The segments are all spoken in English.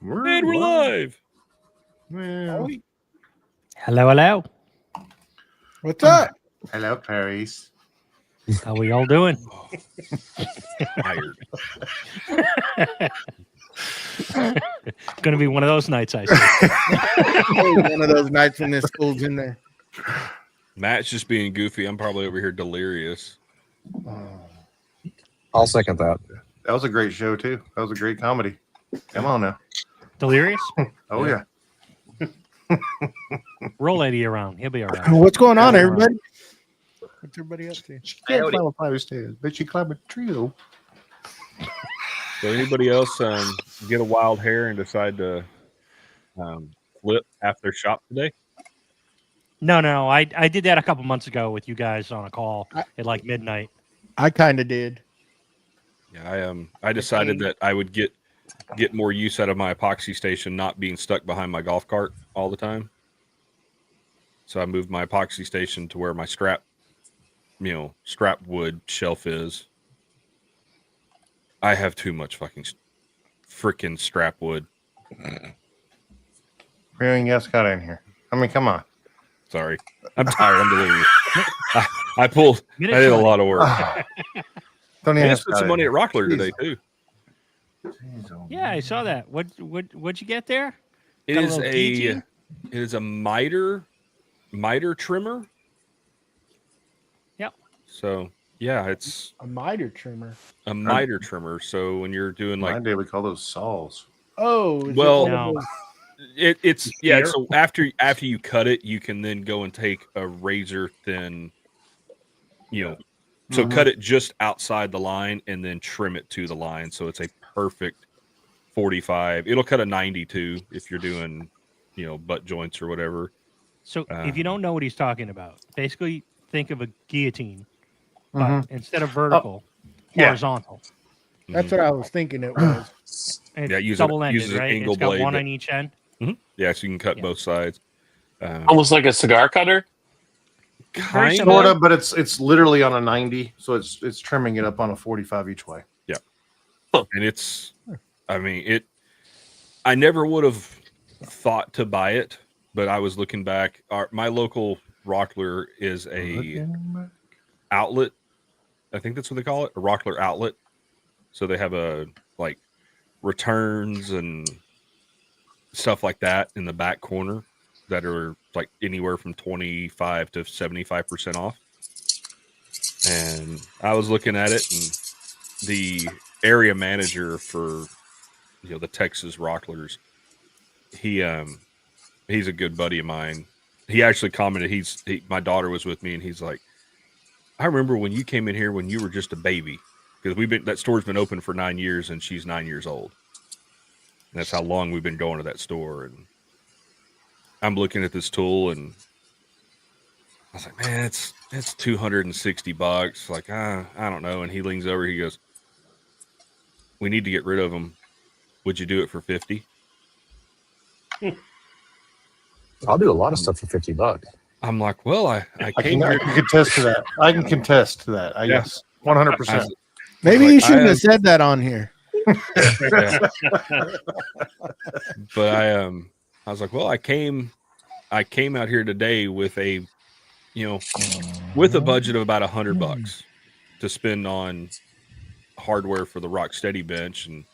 And we're live. Well, Hello. What's up? hello, Paris. How we all doing? Tired. Going to be one of those nights, I see. One of those nights when the school's in there. Matt's just being goofy. I'm probably over here delirious. I'll second that. That was a great show too. That was a great comedy. Come on now. Delirious? Oh yeah. Roll Eddie around. He'll be all right. What's going on, everybody? What's everybody up to? She can't climb a fire stairs, but she climbed a trio. So anybody else get a wild hair and decide to flip after shop today? No. I did that a couple months ago with you guys on a call at like midnight. I kind of did. Yeah, I decided that I would get more use out of my epoxy station not being stuck behind my golf cart all the time. So I moved my epoxy station to where my scrap wood shelf is. I have too much fucking freaking scrap wood. Everything else got in here. I mean, come on. Sorry. I'm tired. I'm delirious. I did a lot of work. Don't I even just spent some money at Rockler today too. Yeah, I saw that. What'd you get there? It Got a is little a DG? miter trimmer. Yep. So yeah, it's A miter trimmer. a miter trimmer. So when you're doing My like day we call those saws. Oh, is it Well- one of No. those- it's so after you cut it, you can then go and take a razor thin, so cut it just outside the line and then trim it to the line. So it's a perfect 45. It'll cut a 92 if you're doing, butt joints or whatever. So if you don't know what he's talking about, basically think of a guillotine, but Mhm. instead of vertical, yeah. horizontal. That's what I was thinking it was. And Yeah, it's use an double-ended, right? angle It's got blade one that- on each end. Yeah, so you can cut Yeah. both sides. Almost like a cigar cutter. Very Kind similar. Sort of, but it's literally on a 90, so it's trimming it up on a 45 each way. and it's I never would have thought to buy it, but I was looking back. My local Rockler is a outlet. I think that's what they call it, a Rockler outlet. So they have a returns and stuff like that in the back corner that are like anywhere from 25 to 75% off. And I was looking at it, and the area manager for the Texas Rocklers, he's a good buddy of mine. He actually commented, my daughter was with me, and he's like, I remember when you came in here when you were just a baby, because that store's been open for 9 years and she's 9 years old. And that's how long we've been going to that store. And I'm looking at this tool, and I was like, man, it's $260. Like, I don't know. And he leans over, he goes, we need to get rid of them. Would you do it for 50? I'll do a lot of stuff for $50. I'm like, well, I I came can here. contest to that. I can contest to that. Yeah. Yes, 100%. Maybe Like, you shouldn't I- have said that on here. Yeah. But I was like, well, I came out here today with a budget of about $100 to spend on hardware for the Rocksteady bench, and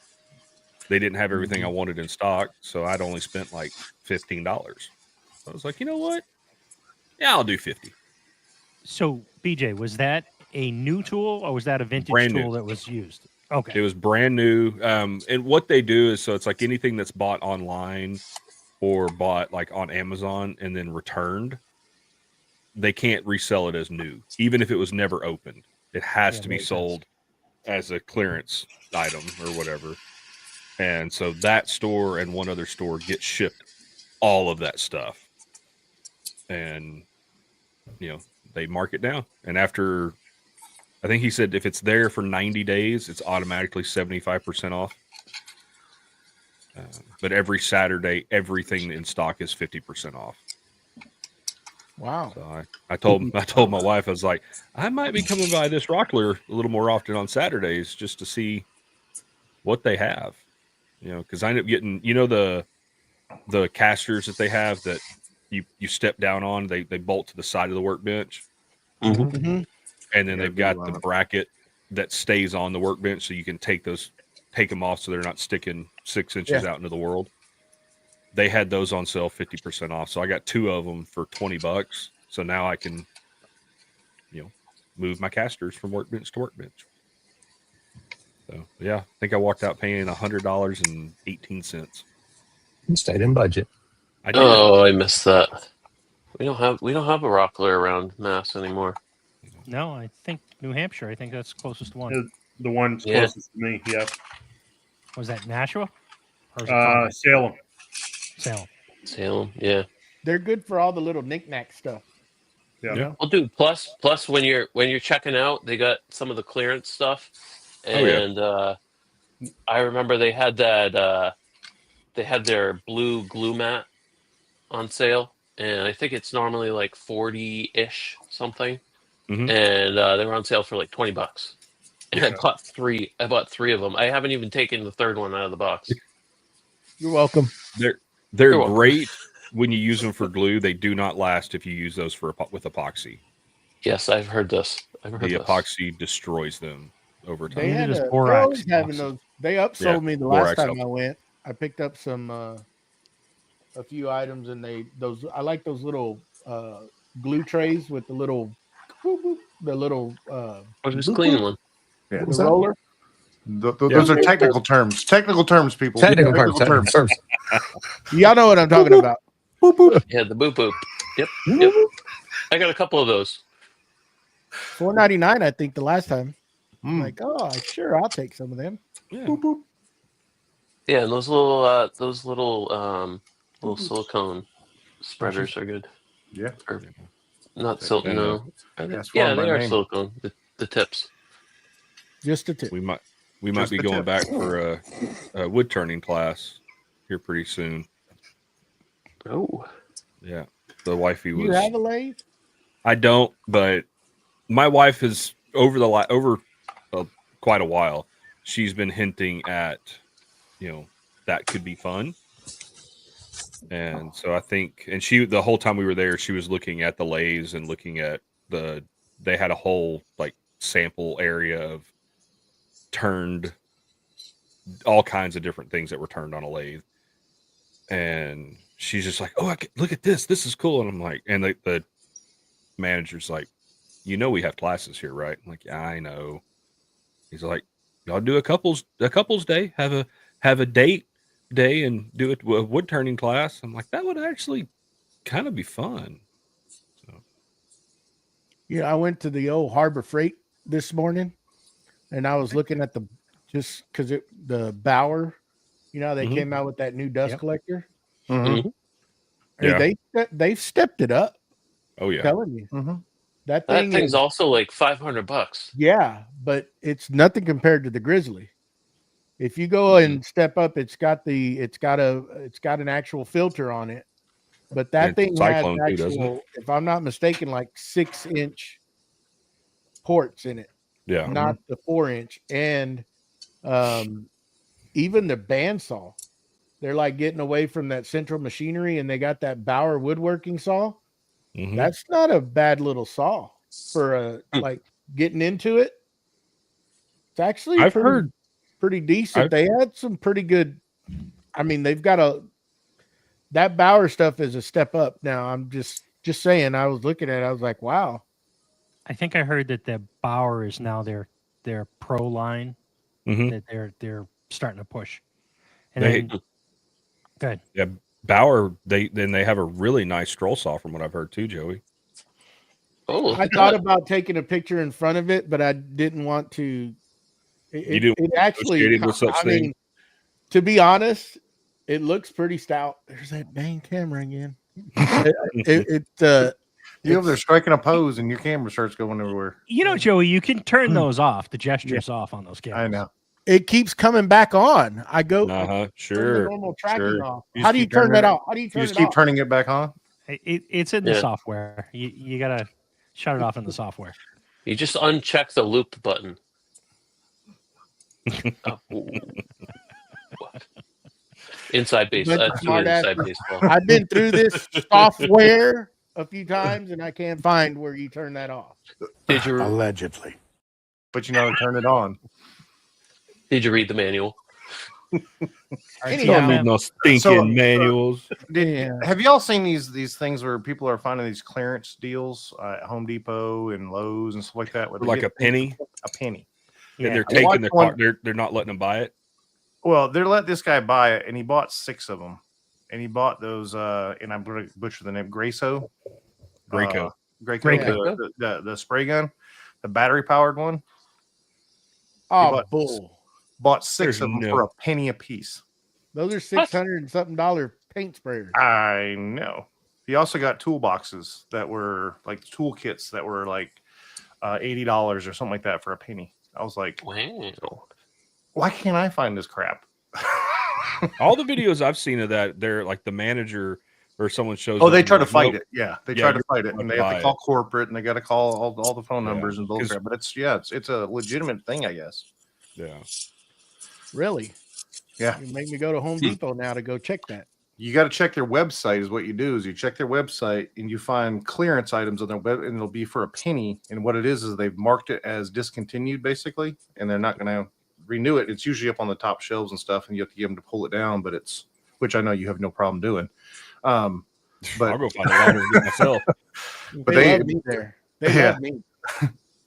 they didn't have everything I wanted in stock, so I'd only spent like $15. So I was like, you know what? Yeah, I'll do 50. So BJ, was that a new tool or was that a vintage Brand new. tool that was used? Okay. It was brand new. And what they do is, so it's like anything that's bought online or bought like on Amazon and then returned, they can't resell it as new, even if it was never opened. It has to be makes sold as a clearance item or whatever. And so that store and one other store get shipped all of that stuff. And, they mark it down. And after, I think he said if it's there for 90 days, it's automatically 75% off. But every Saturday, everything in stock is 50% off. Wow. So I told my wife, I was like, I might be coming by this Rockler a little more often on Saturdays just to see what they have. You know, because I end up getting, the casters that they have that you step down on. They bolt to the side of the workbench, Mm-hmm. and then Yeah, they've got big the lineup. bracket that stays on the workbench, so you can take them off, so they're not sticking 6 inches out into the world. They had those on sale 50% off, so I got 2 of them for $20. So now I can, move my casters from workbench to workbench. So yeah, I think I walked out paying $100.18. You stayed in budget. I did. Oh, I missed that. We don't have a rockler around Mass anymore. No, I think New Hampshire. I think that's the closest one. The one Yeah. closest to me, yeah. Was that Nashua? Or is it Concord? Salem. Salem. Salem, yeah. They're good for all the little knick-knack stuff. Yeah. Well, dude. Plus, when you're checking out, they got some of the clearance stuff, and I remember they had that. They had their blue glue mat on sale, and I think it's normally like 40-ish something, Mhm. and they were on sale for like $20. And I bought 3. I bought 3 of them. I haven't even taken the third one out of the box. You're welcome. They're You're welcome. great when you use them for glue. They do not last if you use those with epoxy. Yes, I've heard this. The epoxy destroys them over They time. Needed had is they're borax. always having those. They upsold me the last borax time I went. I picked up some a few items, and I like those little glue trays with the little Or just clean one. Yeah. the roller. Those are technical terms. Technical terms, people. Technical terms. Y'all know what I'm talking about. Boop, boop. Yeah, the boop boop. Yep. I got a couple of those. $4.99, I think, the last time. I'm Mm. like, oh, sure, I'll take some of them. Yeah. Boop, boop. Yeah, and those little silicone spreaders are good. Yeah. Or not silicone. And, No. Are they? That's Yeah, one by they are name. silicone. The tips. Just a tip. We might Just be the going tip. back for a wood turning class here pretty soon. Oh. Yeah, the wifey You was. have a lathe? I don't, but my wife has over quite a while. She's been hinting at, that could be fun, and so I think, and the whole time we were there, she was looking at the lathes and looking at they had a whole like sample area of turned, all kinds of different things that were turned on a lathe, and she's just like, oh, look at this is cool, and I'm like, and the manager's like, we have classes here, right? I'm like, yeah, I know. He's like, y'all do a couples day, have a date day and do a wood turning class. I'm like, that would actually kind of be fun. So Yeah, I went to the old Harbor Freight this morning, and I was looking at just because the Bauer, they came out with that new dust Yep. collector. Mhm. Hey, they've stepped it up. oh yeah, Telling you, Mhm. that That thing thing's is, also like $500. yeah, but it's nothing compared to the Grizzly. If you go and step up, it's got an actual filter on it, but that And thing has Cyclone too, doesn't it? actual, if I'm not mistaken, like 6-inch ports in it, yeah. not the 4-inch, and even the bandsaw. They're like getting away from that central machinery, and they got that Bauer woodworking saw. Mhm. That's not a bad little saw for like getting into it. It's actually I've heard pretty decent. They had some pretty good. I mean, they've got that Bauer stuff is a step up. Now, I'm just saying. I was looking at it. I was like, wow. I think I heard that the Bauer is now their pro line Mhm. that they're starting to push. And They- then, good. Yeah, Bauer. They have a really nice stroll saw from what I've heard too, Joey. Oh, look I at thought that. about taking a picture in front of it, but I didn't want to. You didn't It actually. associated with such I thing? mean, to be honest, it looks pretty stout. There's that dang camera again. You over there striking a pose, and your camera starts going everywhere. Joey, you can turn those off, the gestures off on those cameras. I know. It keeps coming back on. I go Uh-huh. turn the Sure. normal tracking sure. off. You How just do you keep turn turning that it- off? How do you turn You it just keep off? turning it back on. It's in the Yeah. software. You got to shut it off in the software. You just uncheck the loop button. Oh, ooh. What? Inside base. Bunch of That's doing smart inside asses. baseball. I've been through this software a few times, and I can't find where you turn that off. Did you Allegedly. But you know, turn it on. read the manual? Anyhow, Don't need no stinking So- manuals. Have y'all seen these things where people are finding these clearance deals at Home Depot and Lowe's and stuff like that? Where For they like get a penny, a penny. and they're I taking watched their one- car. They're not letting them buy it. Well, they let this guy buy it, and he bought 6 of them, and he bought those. And I'm going to butcher the name, Graco. Graco. Graco. The spray gun, the battery powered one. Oh, bought- bull. Bought 6 There's of them no- for a penny a piece. Those are $600 and something paint sprayers. I know. He also got toolboxes that were like toolkits that were like $80 or something like that for a penny. I was like, Wow. why can't I find this crap? All the videos I've seen of that, they're like the manager or someone shows. Oh, up they and try to goes, fight "Nope." it. Yeah, they Yeah, try to you're fight it, not and they gonna have buy to call it. corporate, and they got to call all the phone Yeah, numbers and 'cause- bullcrap. But it's a legitimate thing, I guess. Yeah. Really? Yeah. You make me go to Home Depot now to go check that. You got to check their website. Is what you do is you check their website and you find clearance items on their web, and it'll be for a penny. And what it is they've marked it as discontinued, basically, and they're not going to renew it. It's usually up on the top shelves and stuff, and you have to get them to pull it down. But it's which I know you have no problem doing. But I'll go find a line and get it myself. But they they- love me there. They Yeah. love me.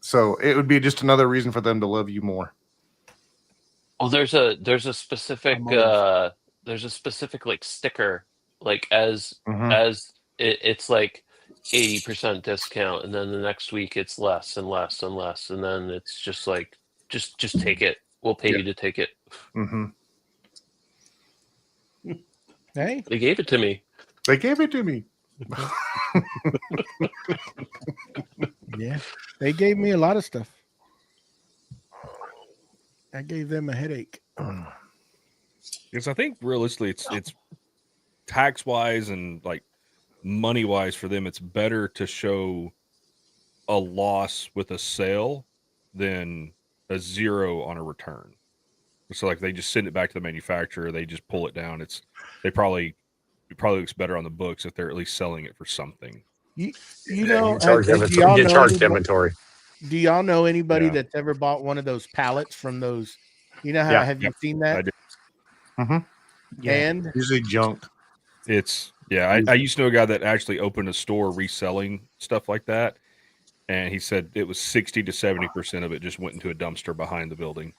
so it would be just another reason for them to love you more. Well, there's a specific I'm always- there's a specific like sticker like as Mhm. it's like 80% discount, and then the next week it's less and less and less, and then it's just like just take it. We'll pay you to take it. Mhm. Hey, They gave it to me. They gave it to me. yeah. They gave me a lot of stuff. I gave them a headache. Because I think realistically, it's tax wise and like money wise for them, it's better to show a loss with a sale than a zero on a return. So like they just send it back to the manufacturer, they just pull it down. It probably looks better on the books if they're at least selling it for something. You Yeah, know, you charge do inventory. y'all You know charge anybody- inventory. Do y'all know anybody Yeah. that's ever bought one of those pallets from those? You know how Yeah. have you seen I that? did. And Usually junk. It's I used to know a guy that actually opened a store reselling stuff like that, and he said it was 60 to 70% of it just went into a dumpster behind the building.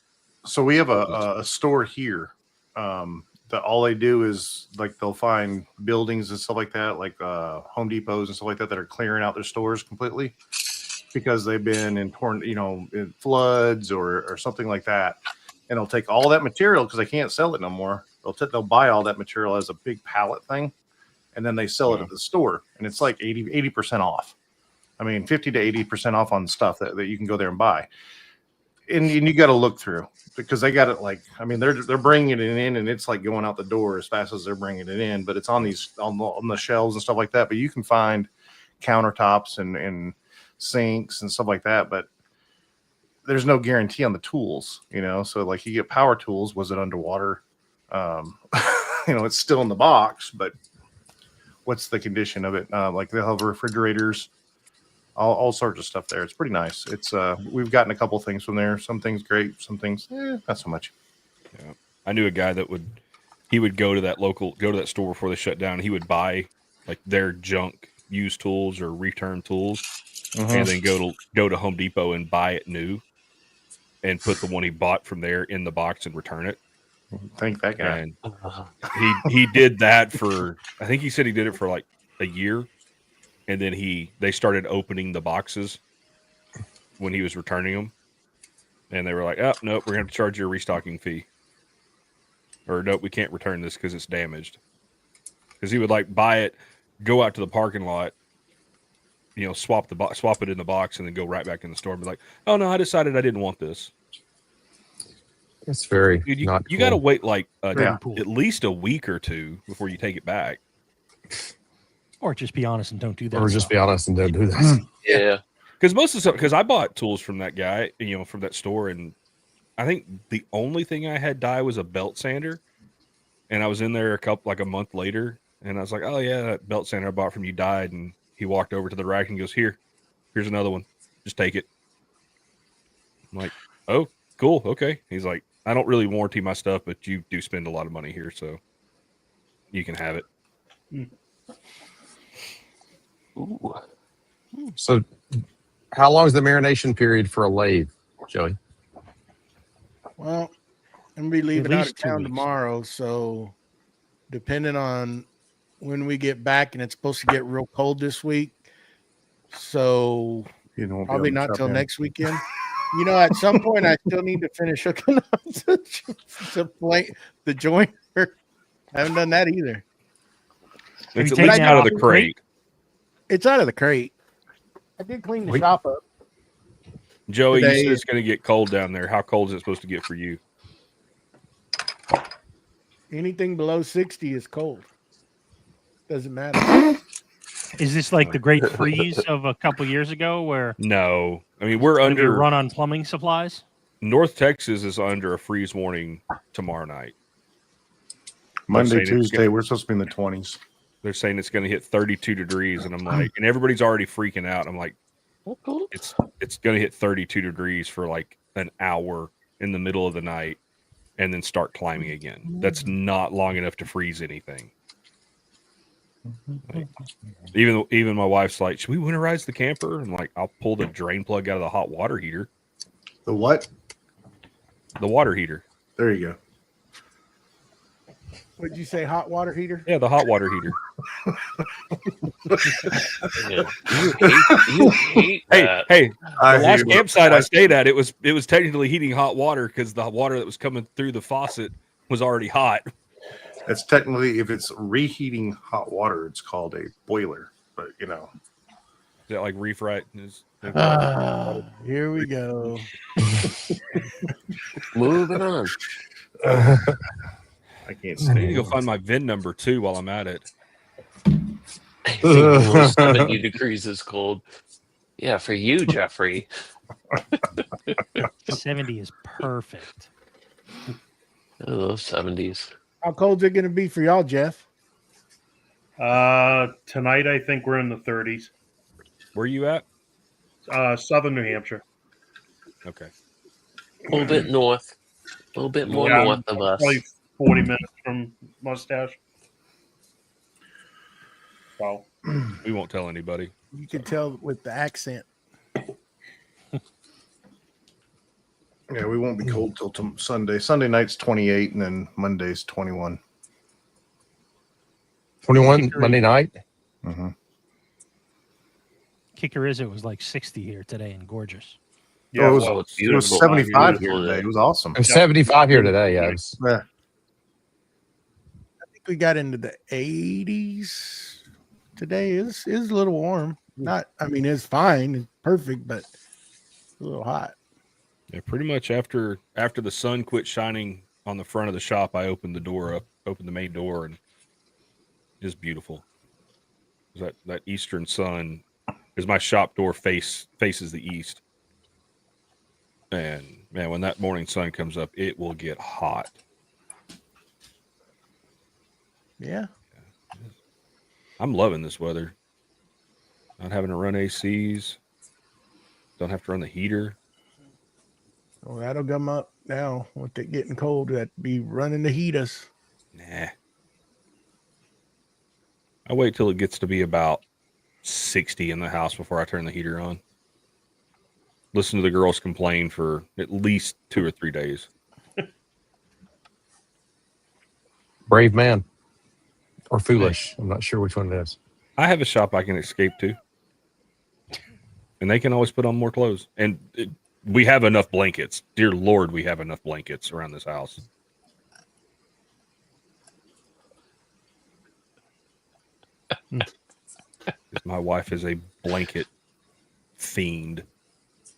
So we have a store here that all they do is like they'll find buildings and stuff like that, like Home Depots and stuff like that are clearing out their stores completely because they've been in in floods or something like that, and they'll take all that material because they can't sell it no more. They'll buy all that material as a big pallet thing, and then they sell it at the store, and it's like 80% off. I mean, 50 to 80% off on stuff that you can go there and buy. And you got to look through because they got it like, I mean, they're bringing it in and it's like going out the door as fast as they're bringing it in, but it's on the shelves and stuff like that. But you can find countertops and sinks and stuff like that, but there's no guarantee on the tools, so like you get power tools, was it underwater? It's still in the box, but what's the condition of it? Like they'll have refrigerators, all sorts of stuff there. It's pretty nice. It's we've gotten a couple things from there. Some things great, some things not so much. Yeah. I knew a guy that would go to that store before they shut down. He would buy like their junk used tools or return tools, and then go to Home Depot and buy it new and put the one he bought from there in the box and return it. Thank that guy. And he did that for, I think he said he did it for like a year, and then they started opening the boxes when he was returning them, and they were like, "Oh nope, we're going to charge you a restocking fee," or "Nope, we can't return this because it's damaged." Because he would like buy it, go out to the parking lot, swap it in the box, and then go right back in the store and be like, "Oh no, I decided I didn't want this." It's very Dude, not you cool. got to wait like Yeah. at least a week or two before you take it back. Or just be honest and don't do that. Or just stuff. be honest and don't do that. Yeah. Because most of the stuff, because I bought tools from that guy, from that store, and I think the only thing I had die was a belt sander, and I was in there a month later, and I was like, oh yeah, that belt sander I bought from you died. And he walked over to the rack and goes, here's another one. Just take it. I'm like, oh, cool. Okay. He's like, I don't really warranty my stuff, but you do spend a lot of money here, so you can have it. Ooh. So, how long is the marination period for a lathe, Joey? Well, I'm gonna be leaving out least of 2 town weeks. tomorrow, so depending on when we get back, and it's supposed to get real cold this week, so You know, probably not till next weekend. You know, at some point, I still need to finish hooking up the joiner. I haven't done that either. Have It's you at taken least it out of off the the crate? crate. It's out of the crate. I did clean the shop up. Joey, you Today- said it's going to get cold down there. How cold is it supposed to get for you? Anything below 60 is cold. Doesn't matter. Is this like the great freeze of a couple years ago where No. I mean, we're gonna be a under run on plumbing supplies? North Texas is under a freeze warning tomorrow night. Monday, saying it's Tuesday, we're supposed to be in the 20s. They're saying it's going to hit 32 degrees, and I'm like, and everybody's already freaking out. I'm like, it's going to hit 32 degrees for like an hour in the middle of the night, and then start climbing again. That's not long enough to freeze anything. Like, even my wife's like, should we winterize the camper? I'm like, I'll pull the drain plug out of the hot water heater. The what? The water heater. There you go. Would you say hot water heater? Yeah, the hot water heater. You hate that. Hey, I the last hear you. campsite I stayed at, it was technically heating hot water because the water that was coming through the faucet was already hot. It's technically, if it's reheating hot water, it's called a boiler. But you know, Is that like refright? Here we go. Moving on. I can't I need to stand go find my VIN number too while I'm at it. I think below 70 degrees is cold. Yeah, for you, Jeffrey. 70 is perfect. I love 70s. How cold's it going to be for y'all, Jeff? Tonight, I think we're in the 30s. Where are you at? Southern New Hampshire. Okay. A little bit north. A little bit more Yeah, north of us. Probably 40 minutes from Mustache. So, We won't tell anybody. You can tell with the accent. Yeah, we won't be cold till Sunday. Sunday night's 28, and then Monday's 21. 21 Monday night. Mm-hmm. Kicker is it was like 60 here today and gorgeous. yeah, it was, well, it's it was beautiful. 75 Beautiful here today. day. It was awesome. It was 75 here today. Yeah, it was- Yeah. I think we got into the 80s today. It's a little warm. Not, I mean, it's fine. It's perfect, but a little hot. Yeah, pretty much after the sun quit shining on the front of the shop, I opened the main door, and it's beautiful. That eastern sun, because my shop door faces the east. And man, when that morning sun comes up, it will get hot. Yeah. I'm loving this weather. Not having to run ACs. Don't have to run the heater. Well, that'll come up now with it getting cold. That'd be running the heaters. Nah. I wait till it gets to be about 60 in the house before I turn the heater on. Listen to the girls complain for at least 2 or 3 days. brave man or foolish. I'm not sure which one it is. I have a shop I can escape to. And they can always put on more clothes. And we have enough blankets. Dear Lord, we have enough blankets around this house. My wife is a blanket fiend.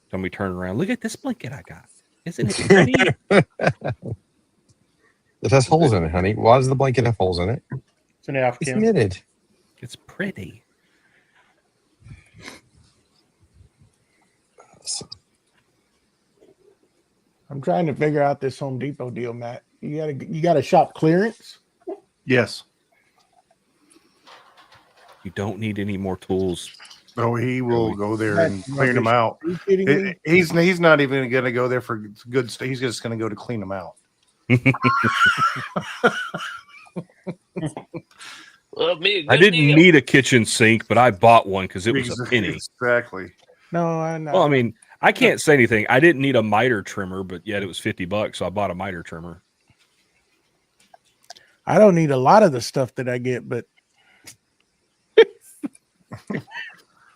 Tell me turn around. Look at this blanket I got. Isn't it pretty? It has holes in it, honey. Why does the blanket have holes in it? it's an It's Afghan. knitted. It's pretty. I'm trying to figure out this Home Depot deal, Matt. You gotta shop clearance. Yes. You don't need any more tools. Oh, he will Really? go there That's and clean them rubbish. out. Are you kidding me? He's not even going to go there for good stuff. He's just going to go to clean them out. Well, me, I didn't need a kitchen sink, but I bought one because it was a penny. Exactly. No, I know. Well, I mean, I can't say anything. I didn't need a miter trimmer, but yet it was $50, so I bought a miter trimmer. I don't need a lot of the stuff that I get, but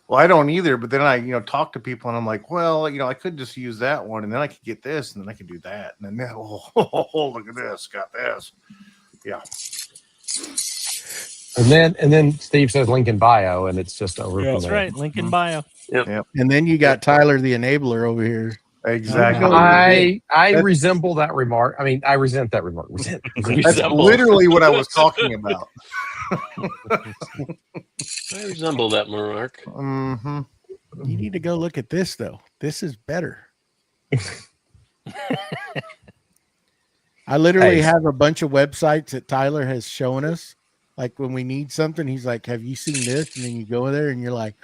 Well, I don't either. But then I, talk to people and I'm like, well, I could just use that one, and then I could get this, and then I could do that, and then look at this, got this. Yeah. And then Steve says link in bio, and it's just over. Yeah. from That's there. right. Link in bio. and then you got Tyler the enabler over here. Exactly. I resemble that remark. I mean, I resent that remark. That's Resemble. literally what I was talking about. I resemble that remark. Mm-hmm. You need to go look at this though. This is better. I literally Hey. have a bunch of websites that Tyler has shown us. Like when we need something, he's like, "Have you seen this?" And then you go there and you're like,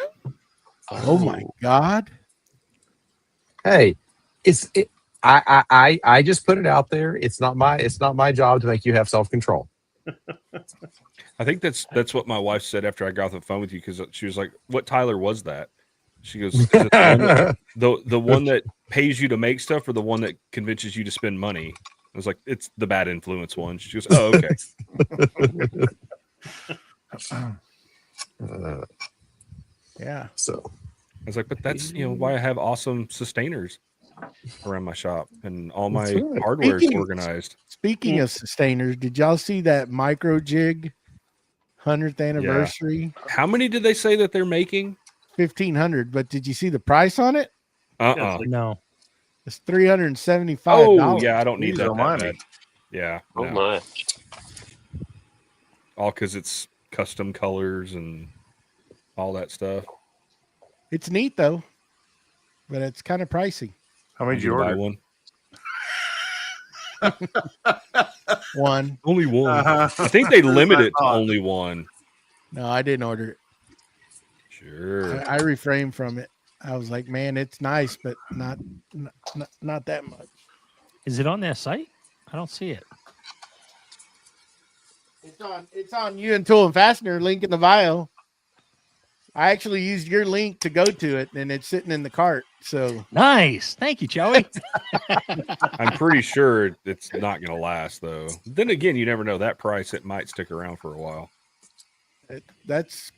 "Oh my god!" Hey, I just put it out there. It's not my job to make you have self-control. I think that's what my wife said after I got off the phone with you, because she was like, "What Tyler was that?" She goes, "Is it the one that pays you to make stuff, or the one that convinces you to spend money?" I was like, "It's the bad influence one." She goes, "Oh, okay." Yeah. So I was like, "But that's why I have awesome sustainers around my shop, and all my That's right. hardware is Speaking- organized." Speaking of sustainers, did y'all see that micro jig 100th anniversary? How many did they say that they're making? 1,500. But did you see the price on it? No. It's $375. Oh yeah, I don't need Jeez that almighty. bad. Yeah, Oh no. my! All because it's custom colors and all that stuff. It's neat though, but it's kind of pricey. How many did you buy order? one? One. Only one. Uh-huh. I think they limit I it to thought. only one. No, I didn't order it. Sure. I refrained from it. I was like, man, it's nice, but not that much. Is it on their site? I don't see it. It's on you and Tool and Fastener link in the bio. I actually used your link to go to it, and it's sitting in the cart. So Nice. Thank you, Joey. I'm pretty sure it's not going to last, though. Then again, you never know. That price, it might stick around for a while. that's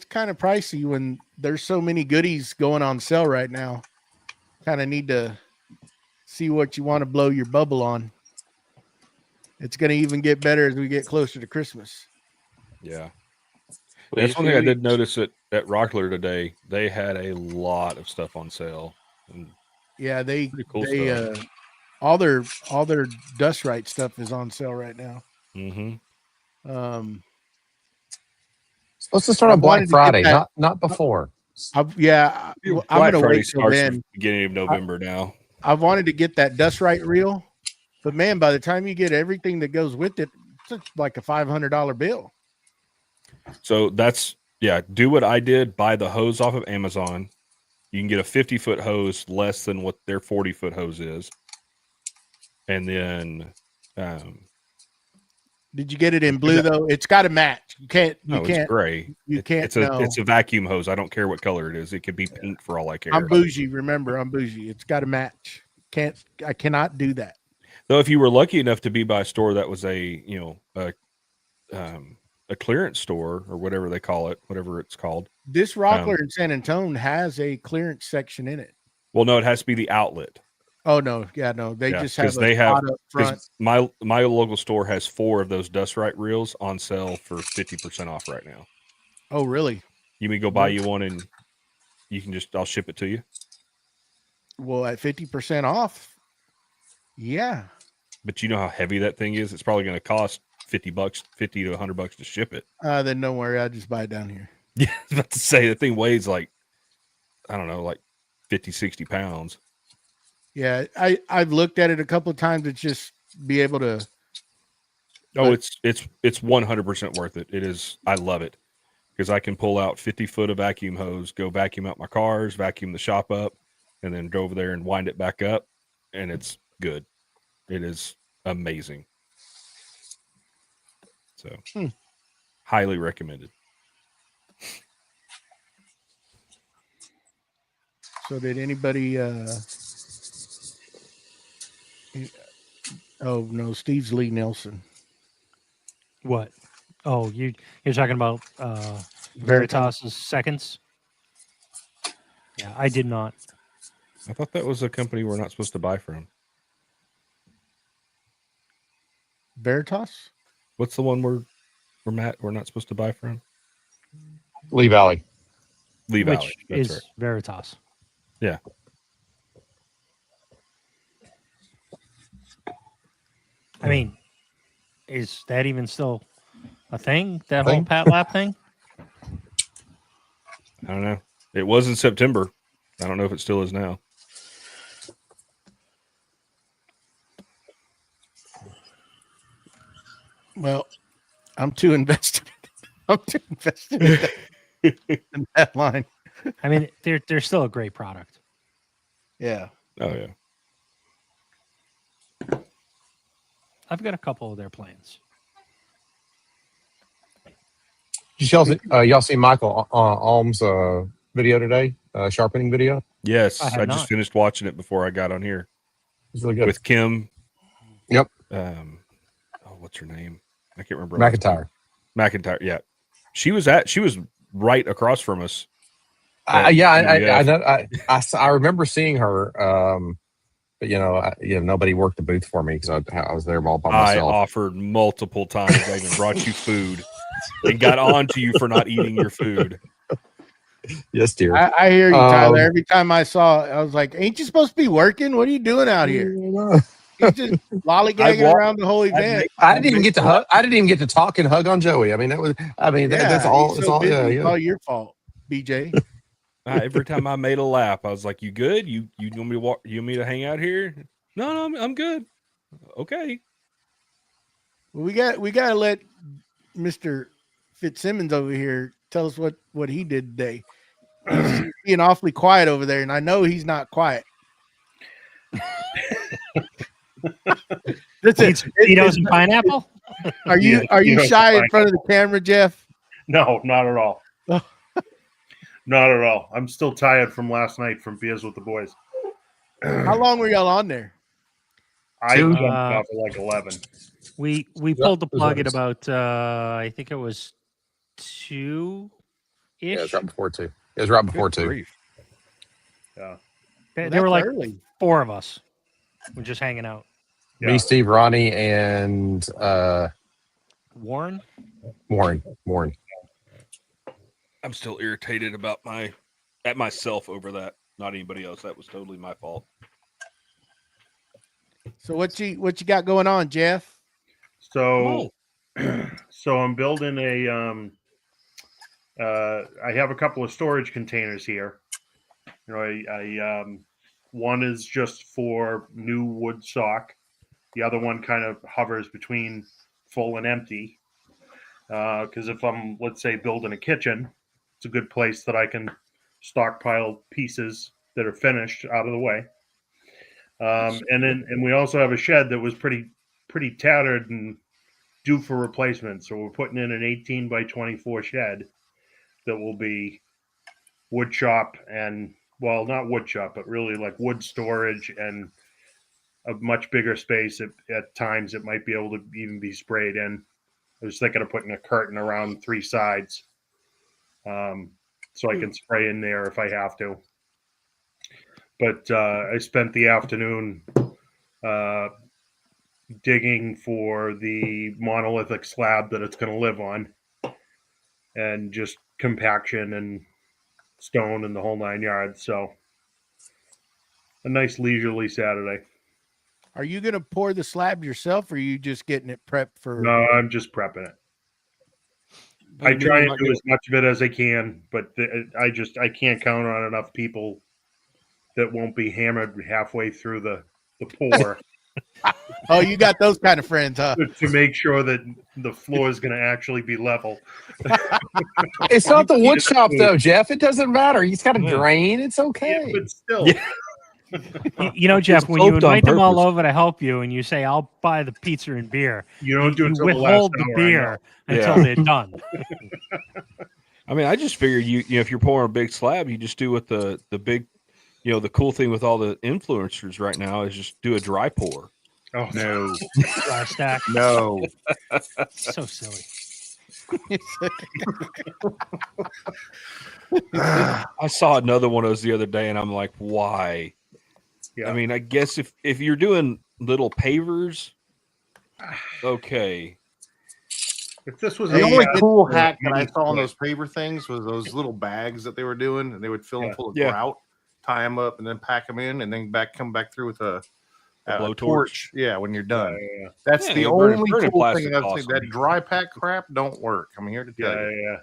kind of pricey when there's so many goodies going on sale right now. Kind of need to see what you want to blow your bubble on. It's going to even get better as we get closer to Christmas. Yeah. Wait That's a one few thing I did weeks. notice at Rockler today. They had a lot of stuff on sale. And Yeah, they Pretty cool stuff. all their Dust Right stuff is on sale right now. Um, supposed to start I on wanted Black to get Friday, that- not before. I'm Black gonna Friday wait till starts then. beginning of November now. I wanted to get that Dust Right reel, but man, by the time you get everything that goes with it, it's like a $500 bill. So do what I did. Buy the hose off of Amazon. You can get a 50-foot hose less than what their 40-foot hose is. And then Did you get it in blue though? It's got to match. You can't. it's gray. You can't. It's a vacuum hose. I don't care what color it is. It could be pink for all I care. I'm bougie. Remember, I'm bougie. It's got to match. I cannot do that. Though if you were lucky enough to be by a store that was a clearance store or whatever they call it, whatever it's called. This Rockler in San Antonio has a clearance section in it. Well, no, it has to be the outlet. Oh no, yeah, no. They Yeah, just have 'cause a they have- spot up front. 'Cause my local store has 4 of those Dust Right reels on sale for 50% off right now. Oh really? You may go buy you one and you can I'll ship it to you. Well, at 50% off. Yeah. But you know how heavy that thing is? It's probably going to cost $50, $50 to $100 to ship it. Then don't worry. I'll just buy it down here. Yeah, I was about to say that thing weighs like, I don't know, like 50, 60 pounds. Yeah, I've looked at it a couple of times to just be able to Oh, But- it's 100% worth it. It is. I love it because I can pull out 50 foot of vacuum hose, go vacuum out my cars, vacuum the shop up, and then go over there and wind it back up, and it's good. It is amazing. So, highly recommended. So did anybody? Oh no, Steve's Lee Nelson. What? Oh, you're talking about Veritas's seconds? Yeah, I did not. I thought that was a company we're not supposed to buy from. Veritas. What's the one we're not supposed to buy from? Lee Valley. Lee Valley. Which That's is right. Veritas. Yeah. I mean, is that even still a thing? That whole Thing? Pat Lap thing? I don't know. It was in September. I don't know if it still is now. Well, I'm too invested. I'm too invested in that line. I mean, they're still a great product. Yeah. Oh yeah. I've got a couple of their plans. Did y'all see Michael Alm's video today? Sharpening video. Yes, I have I just not. finished watching it before I got on here It's really good. with Kim. Yep. What's her name? I can't remember. her last name. McIntyre. Yeah. She was right across from us. I Yeah. know. I remember seeing her. But nobody worked the booth for me because I was there all by I myself. offered multiple times. I even brought you food and got on to you for not eating your food. Yes, dear. I hear you, Tyler. Um, Every time I saw it, I was like, ain't you supposed to be working? What are you doing out here? He's just lollygagging walked- around the whole event. I didn't even get to hug. I didn't even get to talk and hug on Joey. I mean, that was. I mean, that's all. he's It's so all. busy, Yeah, it's yeah. all your fault, BJ. Every time I made a lap, I was like, "You good? You want me to walk? You want me to hang out here?" No, I'm good. Okay. Well, we got to let Mr. Fitzsimmons over here tell us what he did today. He's being awfully quiet over there, and I know he's not quiet. Listen, Tito's and pineapple? are you Yeah, shy in fine. front of the camera, Jeff? No, not at all. Oh. Not at all. I'm still tired from last night from beers with the boys. How long were y'all on there? I Two? jumped off at like 11. We pulled the it was plug at us. about I think it was 2 Yeah, ish. it's right before two. It was right before Good two. grief. Yeah. There Well, were that's like early. 4 of us. We're just hanging out. Yeah. Me, Steve, Ronnie, and Warren? Warren. I'm still irritated at myself over that. Not anybody else. That was totally my fault. So what you got going on, Jeff? So, so I'm building a. I have a couple of storage containers here. You know, I one is just for new wood stock. The other one kind of hovers between full and empty. Because if I'm, let's say, building a kitchen, it's a good place that I can stockpile pieces that are finished out of the way. And we also have a shed that was pretty tattered and due for replacement. So we're putting in an 18 by 24 shed that will be wood shop and, well, not wood shop, but really like wood storage and a much bigger space. At times it might be able to even be sprayed in. I was thinking of putting a curtain around 3 sides, so I can spray in there if I have to. But I spent the afternoon digging for the monolithic slab that it's going to live on, and just compaction and stone and the whole 9 yards. So a nice leisurely Saturday. Are you gonna pour the slab yourself, or are you just getting it prepped for? No, I'm just prepping it. I try and do as much of it as I can, but I can't count on enough people that won't be hammered halfway through the pour Oh, you got those kind of friends, huh? to make sure that the floor is going to actually be level. It's not the wood shop though, Jeff. It doesn't matter. He's got a Yeah. drain. It's Yeah, okay. but still, Yeah. You know, Jeff, when you sloped on invite them all purpose. over to help you and you say, I'll buy the pizza and beer, you don't do it you until the last withhold the hour, I know. beer until Yeah. they're done. I mean, I just figure you know, if you're pouring a big slab, you just do what the big, you know, the cool thing with all the influencers right now is just do a dry pour. Oh, No, Dry stack. no. So silly. I saw another one of those the other day, and I'm like, why? yeah. I mean, I guess if you're doing little pavers, okay. If this was The a only cool for hack that I mini saw on split, those paver things was those little bags that they were doing, and they would fill them Yeah. full of Yeah. grout, tie them up, and then pack them in, and then come back through with a blowtorch. torch. Yeah, when you're done. yeah, That's Yeah, the you burn- only burning cool plastic thing I've seen. awesome. That dry pack crap don't work. I'm here to tell yeah, you. yeah.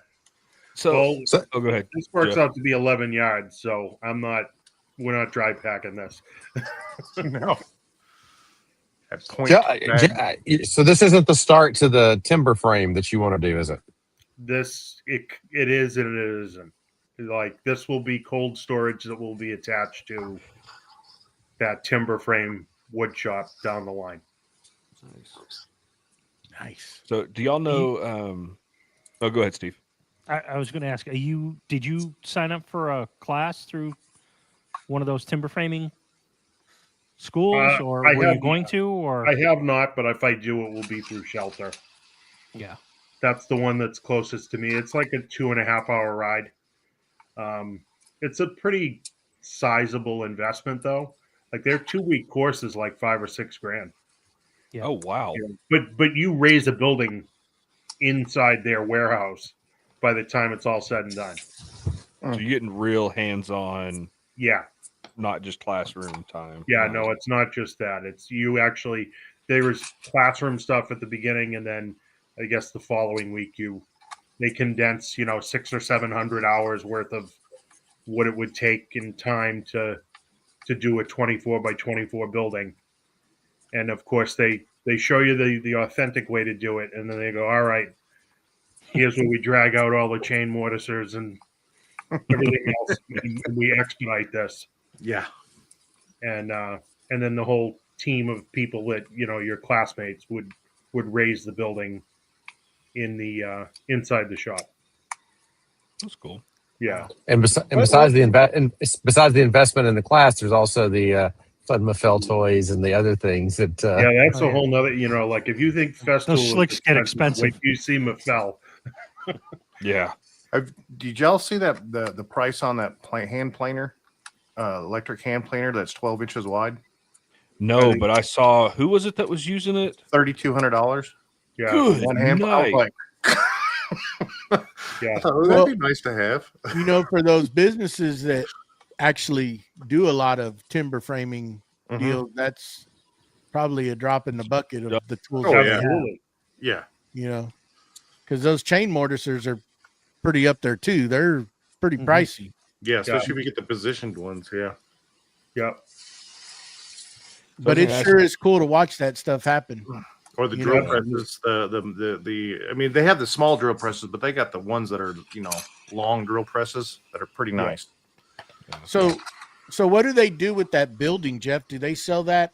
So, Well, oh, go ahead. this works Jeff. out to be 11 yards, so we're not dry packing this. No. At point bag. So this isn't the start to the timber frame that you want to do, is it? This it is and it isn't. Like this will be cold storage that will be attached to that timber frame wood shop down the line. Nice. So, do y'all know? Oh, go ahead, Steve. I was going to ask, did you sign up for a class through one of those timber framing schools, or I were you have going not. to? Or I have not, but if I do, it will be through Shelter. yeah, That's the one that's closest to me. It's like a 2.5 hour ride. It's a pretty sizable investment, though. Like their 2-week course is like $5 or $6 grand. Yeah. Oh, wow. But you raise a building inside their warehouse by the time it's all said and done. So you're getting real hands-on, Yeah. not just classroom time. Yeah, no, it's not just that. It's you actually there was classroom stuff at the beginning, and then I guess the following week they condense 600 or 700 hours worth of what it would take in time to do a 24 by 24 building, and of course they show you the authentic way to do it, and then they go, all right, here's where we drag out all the chain mortisers and everything else, and we expedite this. Yeah. And then the whole team of people that your classmates would raise the building in the inside the shop. That's cool. Yeah, And, besides the investment in the class, there's also the Fud Mafel toys and the other things that. yeah, that's Oh, a yeah. whole nother. Like if you think festival Those slicks get expensive. wait till you see Mafel. Yeah. Did y'all see that the price on that hand planer, electric hand planer that's 12 inches wide? No, but I saw, who was it that was using it? $3,200. Yeah, Good One hand. I was night. like, yeah. oh, Well- that'd be nice to have. For those businesses that actually do a lot of timber framing Mhm. deals, that's probably a drop in the bucket of the tools. Oh, that yeah. they have, Yeah. because those chain mortisers are pretty up there too. They're pretty Mhm. pricey. Yeah. Especially if you get the positioned ones. Yeah. Yeah. But it sure is cool to watch that stuff happen. Or the You drill know, presses. I mean, they have the small drill presses, but they got the ones that are long drill presses that are pretty nice. So what do they do with that building, Jeff? Do they sell that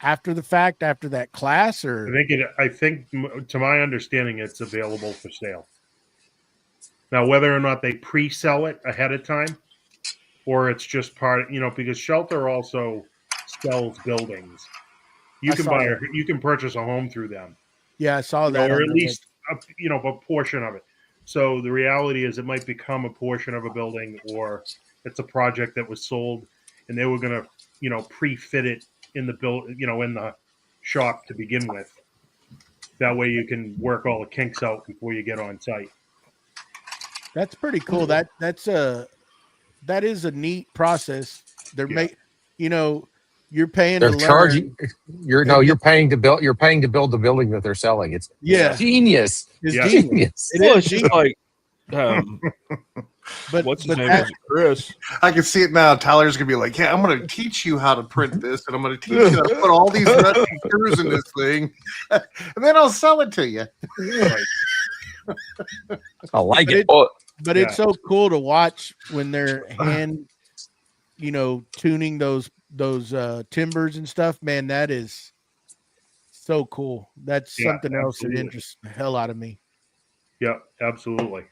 after the fact, after that class, or I think to my understanding, it's available for sale. Now, whether or not they pre-sell it ahead of time, or it's just part, because Shelter also sells buildings. You I can saw that. you can purchase a home through them, yeah, I saw that. or on at the least a portion of it. So the reality is, it might become a portion of a building, or it's a project that was sold, and they were going to, pre-fit it in the in the shop to begin with. That way, you can work all the kinks out before you get on site. That's pretty cool. That is a neat process. They're you're paying They're to learn. charging. You're paying to build. You're paying to build the building that they're selling. It's Yeah, genius. it's Yeah. genius. Genius. It Well, is it's just genius. like, But What's his but name? that, Was it Chris? I can see it now. Tyler's gonna be like, "Yeah, I'm gonna teach you how to print this, and I'm gonna teach you how to put all these nuts and screws in this thing, and then I'll sell it to you." I like but it. it Oh, but Yeah. it's so cool to watch when they're hand, tuning those timbers and stuff. Man, that is so cool. That's Yeah, something else that absolutely. interests the hell out of me. Yeah, absolutely.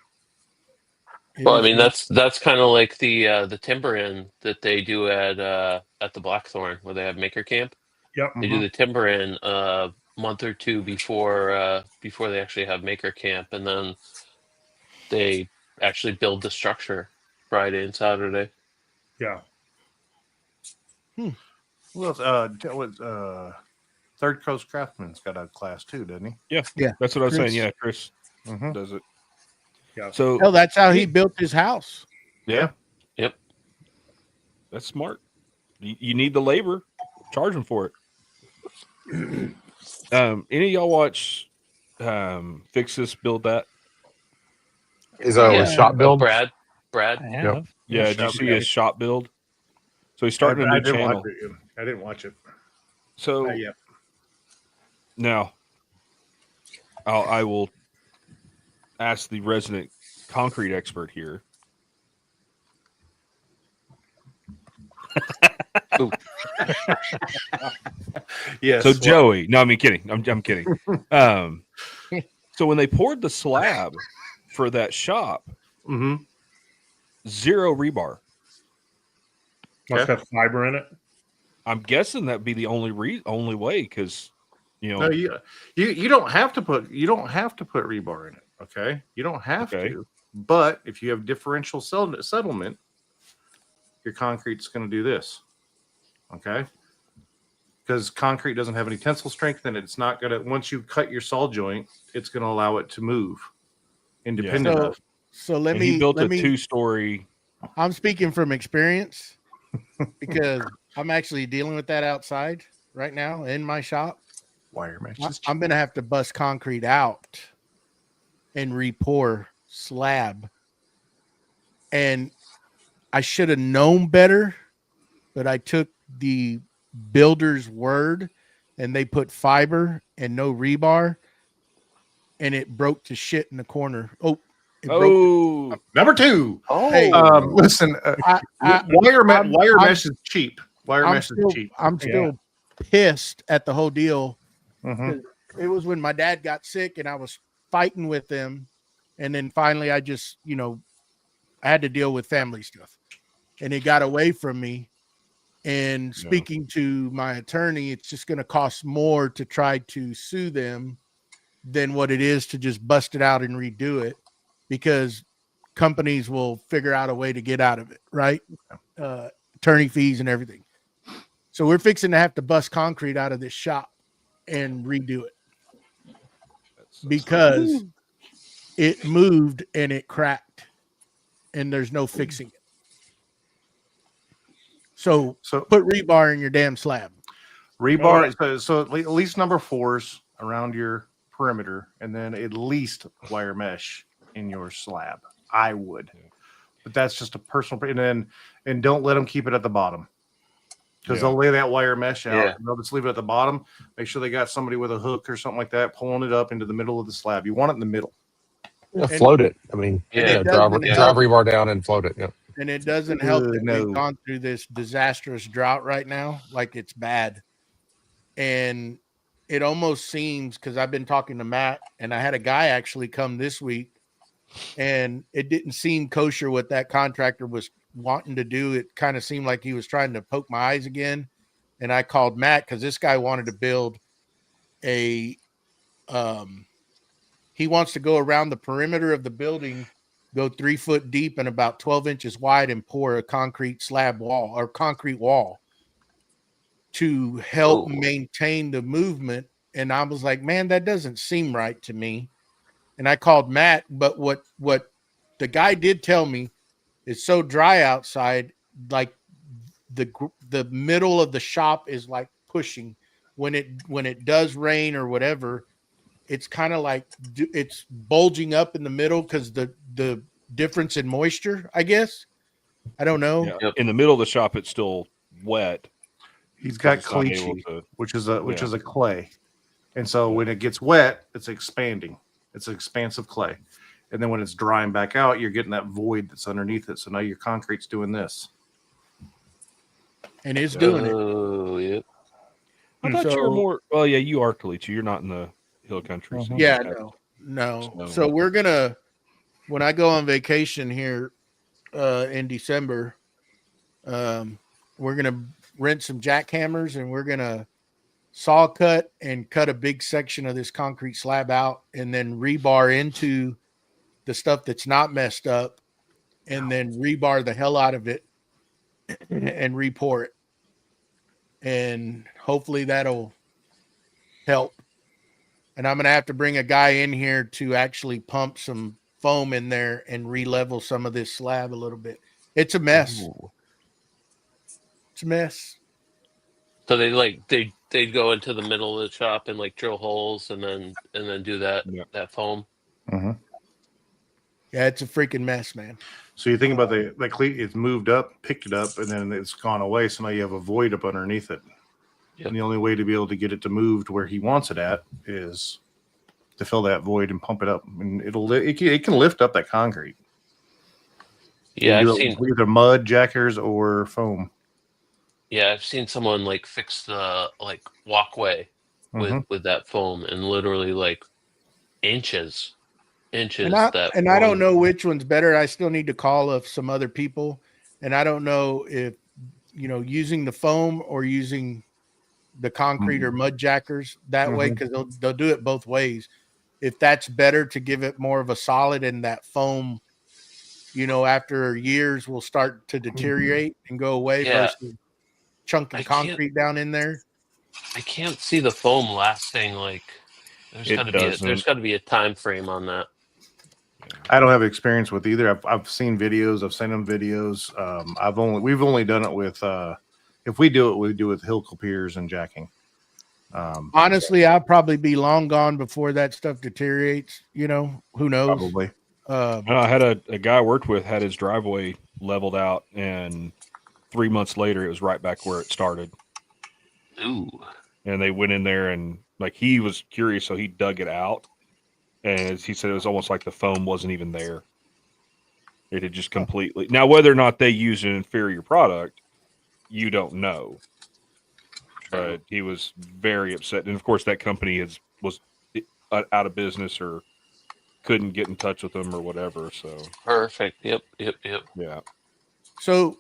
It well, I is mean really- that's kind of like the timber in that they do at the Blackthorn where they have Maker Camp. Yep. They do the timber in a month or two before they actually have Maker Camp, and then they actually build the structure Friday and Saturday. Yeah. Well, Third Coast Craftsman's got a class too, doesn't he? That's what I was Chris. saying. Yeah, Chris Mm-hmm. does it. Yeah. So Hell, that's how he built his house. yeah, Yep. that's smart. You need the labor, charge them for it. Any of y'all watch Fix This, Build That? Is a Yeah. shop build? Brad. I have. Yeah, did you see his shop build? So he's starting a I new didn't channel. watch it. I didn't watch it. So Not yet. now I will ask the resident concrete expert here. Yes. So Joey, no, I mean kidding. I'm kidding. So when they poured the slab for that shop, Mm-hmm. 0 rebar. Must have fiber in it. I'm guessing that'd be the only way because No, you don't have to put rebar in it. Okay, you don't have Okay. to. But if you have differential settlement, your concrete's going to do this. Okay, because concrete doesn't have any tensile strength, and it's not going to. Once you cut your saw joint, it's going to allow it to move independent So, of. so let and me he built let a me 2-story. I'm speaking from experience because I'm actually dealing with that outside right now in my shop. Wire mesh. I'm going to have to bust concrete out and re-pour slab. And I should have known better, but I took the builder's word and they put fiber and no rebar and it broke to shit in the corner. Oh, it broke. Oh, Number 2. Oh, Hey, Listen, I'm- wire I'm- mesh is cheap. Wire mesh is cheap. I'm still pissed at the whole deal. Mhm. It was when my dad got sick and I was fighting with them. And then finally I just, I had to deal with family stuff and it got away from me. And speaking to my attorney, it's just going to cost more to try to sue them than what it is to just bust it out and redo it, because companies will figure out a way to get out of it, right? Attorney fees and everything. So we're fixing to have to bust concrete out of this shop and redo it because it moved and it cracked and there's no fixing it. So put rebar in your damn slab. Rebar. So at least number 4s around your perimeter, and then at least wire mesh in your slab. I would, but that's just a personal. And don't let them keep it at the bottom because they'll lay that wire mesh out. Yeah. And they'll just leave it at the bottom. Make sure they got somebody with a hook or something like that pulling it up into the middle of the slab. You want it in the middle. Float it. I mean, Yeah. drive Yeah. rebar down and float it. Yeah. And it doesn't help that No. we've gone through this disastrous drought right now. Like it's bad. And it almost seems, because I've been talking to Matt and I had a guy actually come this week and it didn't seem kosher what that contractor was wanting to do. It kind of seemed like he was trying to poke my eyes again. And I called Matt because this guy wanted to build he wants to go around the perimeter of the building, go 3 foot deep and about 12 inches wide and pour a concrete slab wall or concrete wall to help maintain the movement. And I was like, man, that doesn't seem right to me. And I called Matt, but what the guy did tell me is so dry outside, like the middle of the shop is like pushing when it does rain or whatever. It's kind of like it's bulging up in the middle because the difference in moisture, I guess. I don't know. Yeah. Yep. In the middle of the shop, it's still wet. He's got It's not able caliche, to- which is Yeah. a clay, and so when it gets wet, it's expanding. It's an expansive clay, and then when it's drying back out, you're getting that void that's underneath it. So now your concrete's doing this. And it's doing it. Oh, yeah. I thought you were So- more. Well, yeah, you are Caliche. You're not in the hill country. so you Yeah, don't have- no. So- So we're gonna, when I go on vacation here in December, we're gonna rent some jackhammers and we're gonna saw cut and cut a big section of this concrete slab out and then rebar into the stuff that's not messed up and then rebar the hell out of it and re-pour it. And hopefully that'll help. And I'm going to have to bring a guy in here to actually pump some foam in there and re-level some of this slab a little bit. It's a mess. Ooh. It's a mess. So they'd go into the middle of the shop and like drill holes and then do that Yeah. that foam. Yeah, it's a freaking mess, man. So you think about the cleat, it's moved up, picked it up, and then it's gone away. So now you have a void up underneath it. Yep. And the only way to be able to get it to move to where he wants it at is to fill that void and pump it up. And it can lift up that concrete. Yeah, You I've do it seen. with either mud, jackers, or foam. Yeah, I've seen someone like fix the like walkway with that foam and literally like inches. And I that don't foam- know which one's better. I still need to call of some other people. And I don't know if, using the foam or using the concrete or mud jackers that way, because they'll do it both ways. If that's better to give it more of a solid and that foam, after years will start to deteriorate and go away Yeah. versus chunking I can't- concrete down in there. I can't see the foam lasting like there's It got to be doesn't. there's got to be a time frame on that. I don't have experience with either. I've seen videos. I've sent them videos. We've only done it with if we do it, we do it with helical piers and jacking. Honestly, I'll probably be long gone before that stuff deteriorates. Who knows? Probably. I had a guy I worked with had his driveway leveled out, and 3 months later, it was right back where it started. Ooh. And they went in there and like he was curious, so he dug it out, and he said it was almost like the foam wasn't even there. It had just completely. Now, whether or not they used an inferior product, you don't know. But he was very upset, and of course, that company was out of business or couldn't get in touch with them or whatever. So Perfect. Yep. yeah. So,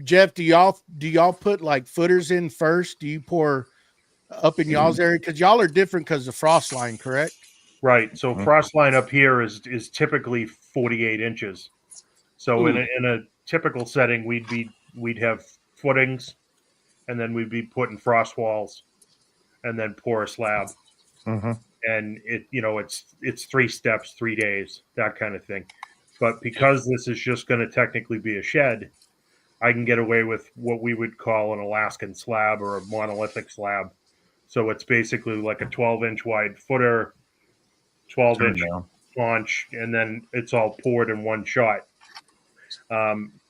Jeff, do y'all put like footers in first? Do you pour up in y'all's area? Because y'all are different because of frost line, correct? Right. So frost line up here is typically 48 inches. So in a typical setting, we'd have footings, and then we'd be putting frost walls, and then pour a slab. And it's 3 steps, 3 days, that kind of thing. But because this is just going to technically be a shed, I can get away with what we would call an Alaskan slab or a monolithic slab. So it's basically like a 12-inch wide footer, 12-inch launch, and then it's all poured in one shot.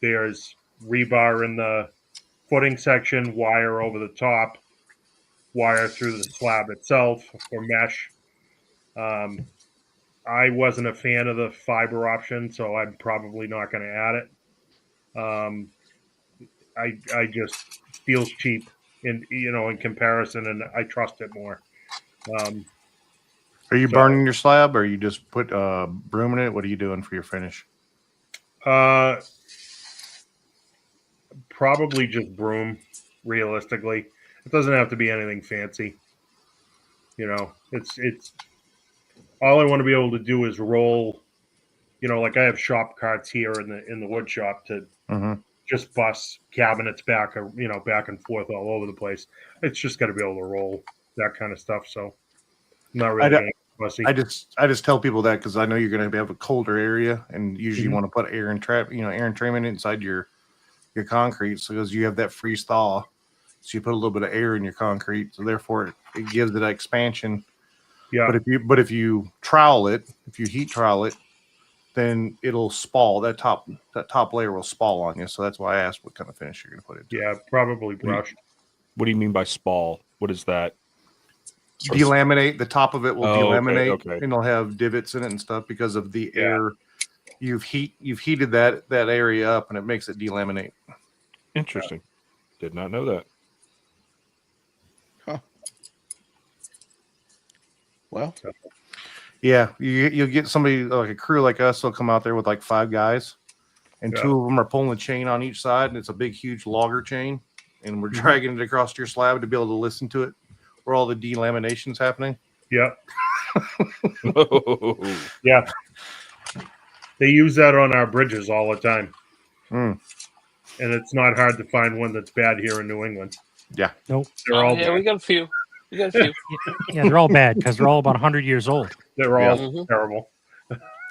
There's rebar in the footing section, wire over the top, wire through the slab itself or mesh. I wasn't a fan of the fiber option, so I'm probably not going to add it. I just feels cheap in comparison, and I trust it more. Are you burning your slab, or you just put broom in it? What are you doing for your finish? Probably just broom. Realistically, it doesn't have to be anything fancy. It's all I want to be able to do is roll. Like I have shop carts here in the wood shop to just bus cabinets back and forth all over the place. It's just got to be able to roll that kind of stuff. So I'm not really getting fussy. I just tell people that because I know you're going to have a colder area, and usually you want to put air and entrainment inside your concrete, so because you have that freeze thaw, so you put a little bit of air in your concrete, so therefore it gives it expansion. Yeah. But if you trowel it, if you heat trowel it, then it'll spall. That top layer will spall on you. So that's why I asked what kind of finish you're going to put it. Yeah, probably brushed. What do you mean by spall? What is that? Delaminate. The top of it will Oh, okay, delaminate, okay. and it'll have divots in it and stuff because of the air. You've heated that area up, and it makes it delaminate. Interesting. Did not know that. Well, Yeah, you'll get somebody like a crew like us. They'll come out there with like 5 guys, and Yeah. 2 of them are pulling the chain on each side, and it's a big, huge logger chain, and we're dragging it across your slab to be able to listen to it, where all the delamination's happening. Yep. Yeah. They use that on our bridges all the time. Mm. And it's not hard to find one that's bad here in New England. Nope. They're all Yeah, we got a few. We got a few. Yeah, they're all bad because they're all about 100 years old, they're all Mhm. terrible.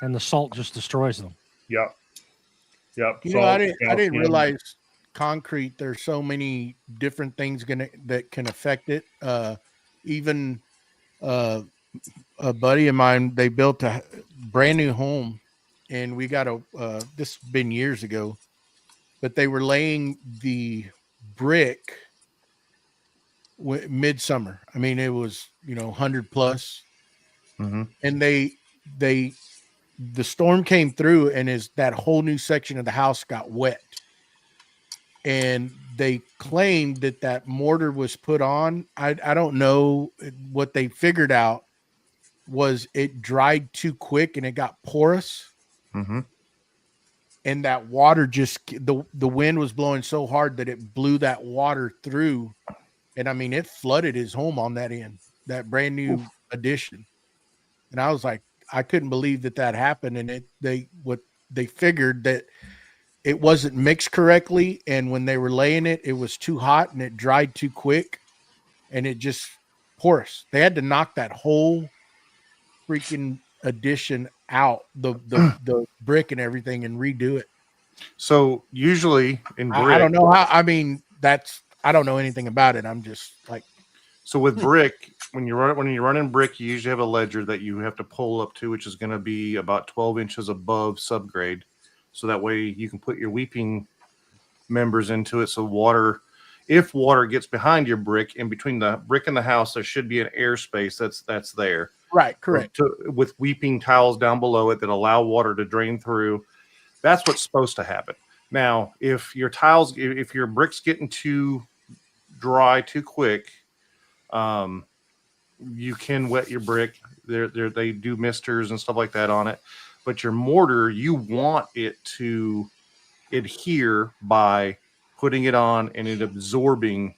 and the salt just destroys them. Yep. Yep. you know, I didn't calcium. realize concrete. There's so many different things that can affect it. Even a buddy of mine, they built a brand new home, and we got this has been years ago, but they were laying the brick midsummer. I mean, it was 100 plus, Mm-hmm. and the storm came through, and that whole new section of the house got wet, and they claimed that mortar was put on. I don't know what they figured out was it dried too quick and it got porous, Mm-hmm. and that water just the wind was blowing so hard that it blew that water through, and I mean it flooded his home on that end, that brand new addition. And I was like, I couldn't believe that happened. And they figured that it wasn't mixed correctly, and when they were laying it, it was too hot and it dried too quick, and it just porous. They had to knock that whole freaking addition out, the brick and everything, and redo it. So usually in brick, I don't know how. I mean, I don't know anything about it. I'm just like, so with brick, when you're running brick, you usually have a ledger that you have to pull up to, which is going to be about 12 inches above subgrade. So that way you can put your weeping members into it. So if water gets behind your brick, in between the brick and the house, there should be an airspace that's there. right, correct. With weeping tiles down below it that allow water to drain through. That's what's supposed to happen. Now, if your brick's getting too dry too quick, you can wet your brick. They do misters and stuff like that on it. But your mortar, you want it to adhere by putting it on and it absorbing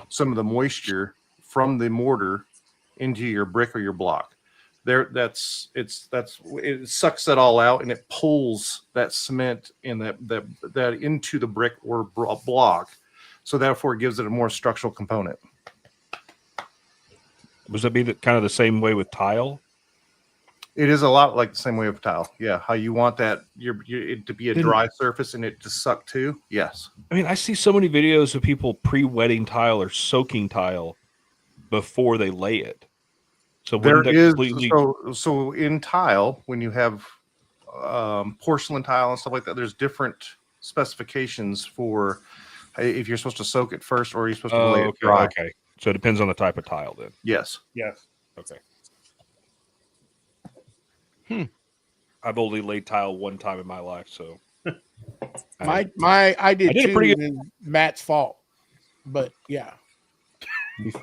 some of the moisture from the mortar into your brick or your block. It sucks that all out, and it pulls that cement in that into the brick or block. So therefore it gives it a more structural component. Was that kind of the same way with tile? It is a lot like the same way with tile. Yeah. How you want that it to be a dry surface and it to suck too. Yes. I mean, I see so many videos of people pre-wetting tile or soaking tile before they lay it. So There that is completely... so in tile, when you have porcelain tile and stuff like that, there's different specifications for if you're supposed to soak it first or you're supposed to lay it dry. Okay. So it depends on the type of tile then. Yes. Yes. Okay. I've only laid tile one time in my life, so I did I did a too. pretty and it's Matt's fault, but yeah.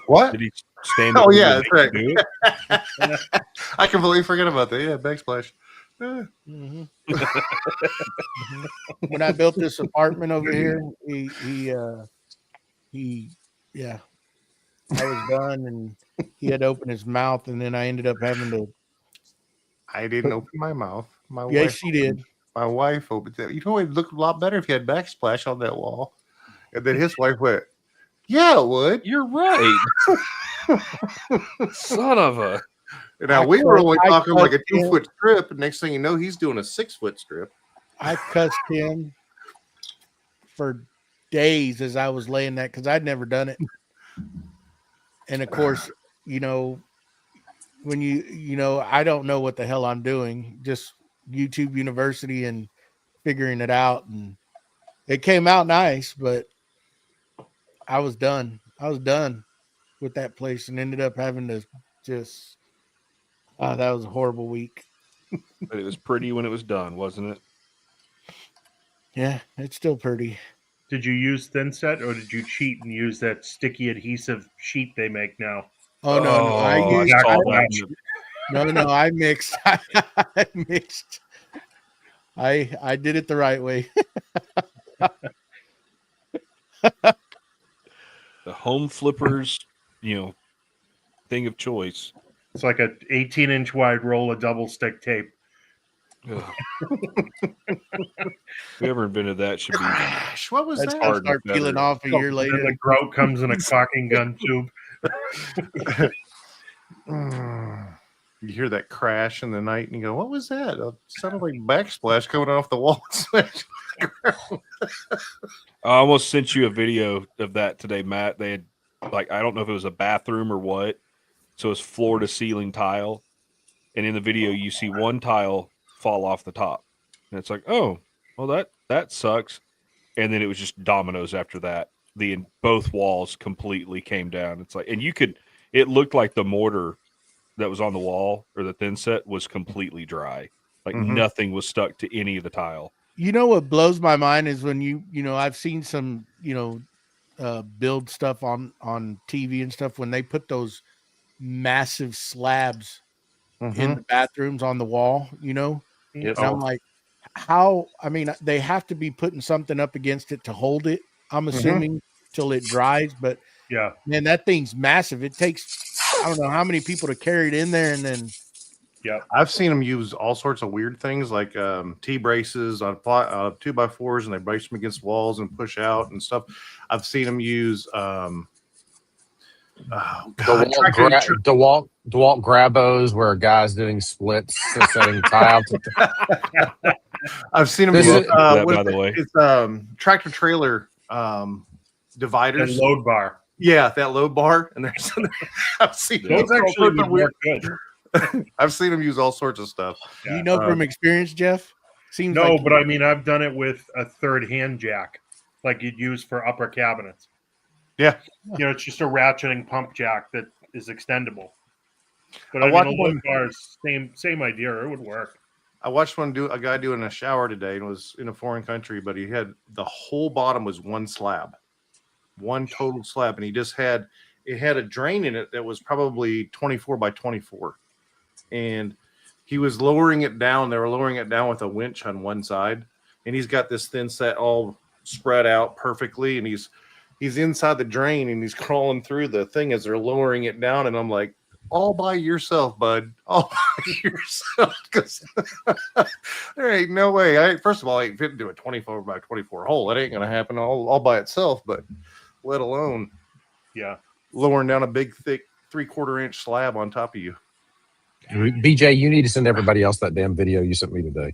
What? did he stand? Oh up yeah, and that's right. do it? I completely forget about that. Yeah, backsplash. Mhm. When I built this apartment over here, he yeah, I was done, and he had to open his mouth, and then I ended up having to. I didn't open my mouth. My Yes, wife she did. My wife opened it. You know, it looked a lot better if you had backsplash on that wall. And then his wife went, "Yeah, it would." You're right. Son of a. And now I we were cussed- only I talking like a cussed him. 2-foot strip, and next thing you know, he's doing a 6-foot strip. I cussed him for days as I was laying that because I'd never done it. And of course, when I don't know what the hell I'm doing. Just YouTube University and figuring it out, and it came out nice, but I was done. I was done with that place and ended up having to just that was a horrible week. But it was pretty when it was done, wasn't it? Yeah, it's still pretty. Did you use thin set or did you cheat and use that sticky adhesive sheet they make now? Oh no, I Oh, used saw I- that in the- no, I mixed. I mixed. I did it the right way. the home flippers, thing of choice. It's like a 18-inch wide roll of double stick tape. Whoever invented that should be. Gosh, what was That's that? gonna hard start better. peeling off a year And later. the grout comes in a caulking gun tube. You hear that crash in the night and you go, what was that? It sounded like backsplash coming off the wall. I almost sent you a video of that today, Matt. They had, I don't know if it was a bathroom or what. So it's floor to ceiling tile. And in the video, you see one tile fall off the top. And it's like, oh, well, that sucks. And then it was just dominoes after that. Both walls completely came down. It's like, and it looked like the mortar that was on the wall or the thin set was completely dry. Like nothing was stuck to any of the tile. You know what blows my mind is when I've seen some build stuff on TV and stuff when they put those massive slabs in the bathrooms on the wall, Yep. And I'm like, how? I mean, they have to be putting something up against it to hold it. I'm assuming till it dries, but Yeah. man, that thing's massive. It takes I don't know how many people to carry it in there, and then I've seen them use all sorts of weird things like T braces on 2x4s, and they brace them against walls and push out and stuff. I've seen them use DeWalt Grabos where a guy's doing splits, setting tile. I've seen them This use is- That, what by is the it? way. It's tractor trailer And dividers. load bar. Yeah, that load bar. And there's I've seen Yeah. Those all actually sorts would of weird. work good. I've seen them use all sorts of stuff. Yeah. you know from experience, Jeff. Seems No, like but I mean, I've done it with a third hand jack, like you'd use for upper cabinets. Yeah. It's just a ratcheting pump jack that is extendable. But I I mean, watched a one- load bar is same idea. It would work. I watched a guy doing a shower today, and it was in a foreign country, but he had the whole bottom was one slab, one total slab, and it had a drain in it that was probably 24 by 24, and he was lowering it down. They were lowering it down with a winch on one side, and he's got this thin set all spread out perfectly, and he's inside the drain and he's crawling through the thing as they're lowering it down, and I'm like, all by yourself, bud. All by yourself. Because there ain't no way. First of all, I ain't fit into a 24 by 24 hole. That ain't going to happen all by itself, but let alone Yeah. lowering down a big, thick 3/4 inch slab on top of you. BJ, you need to send everybody else that damn video you sent me today,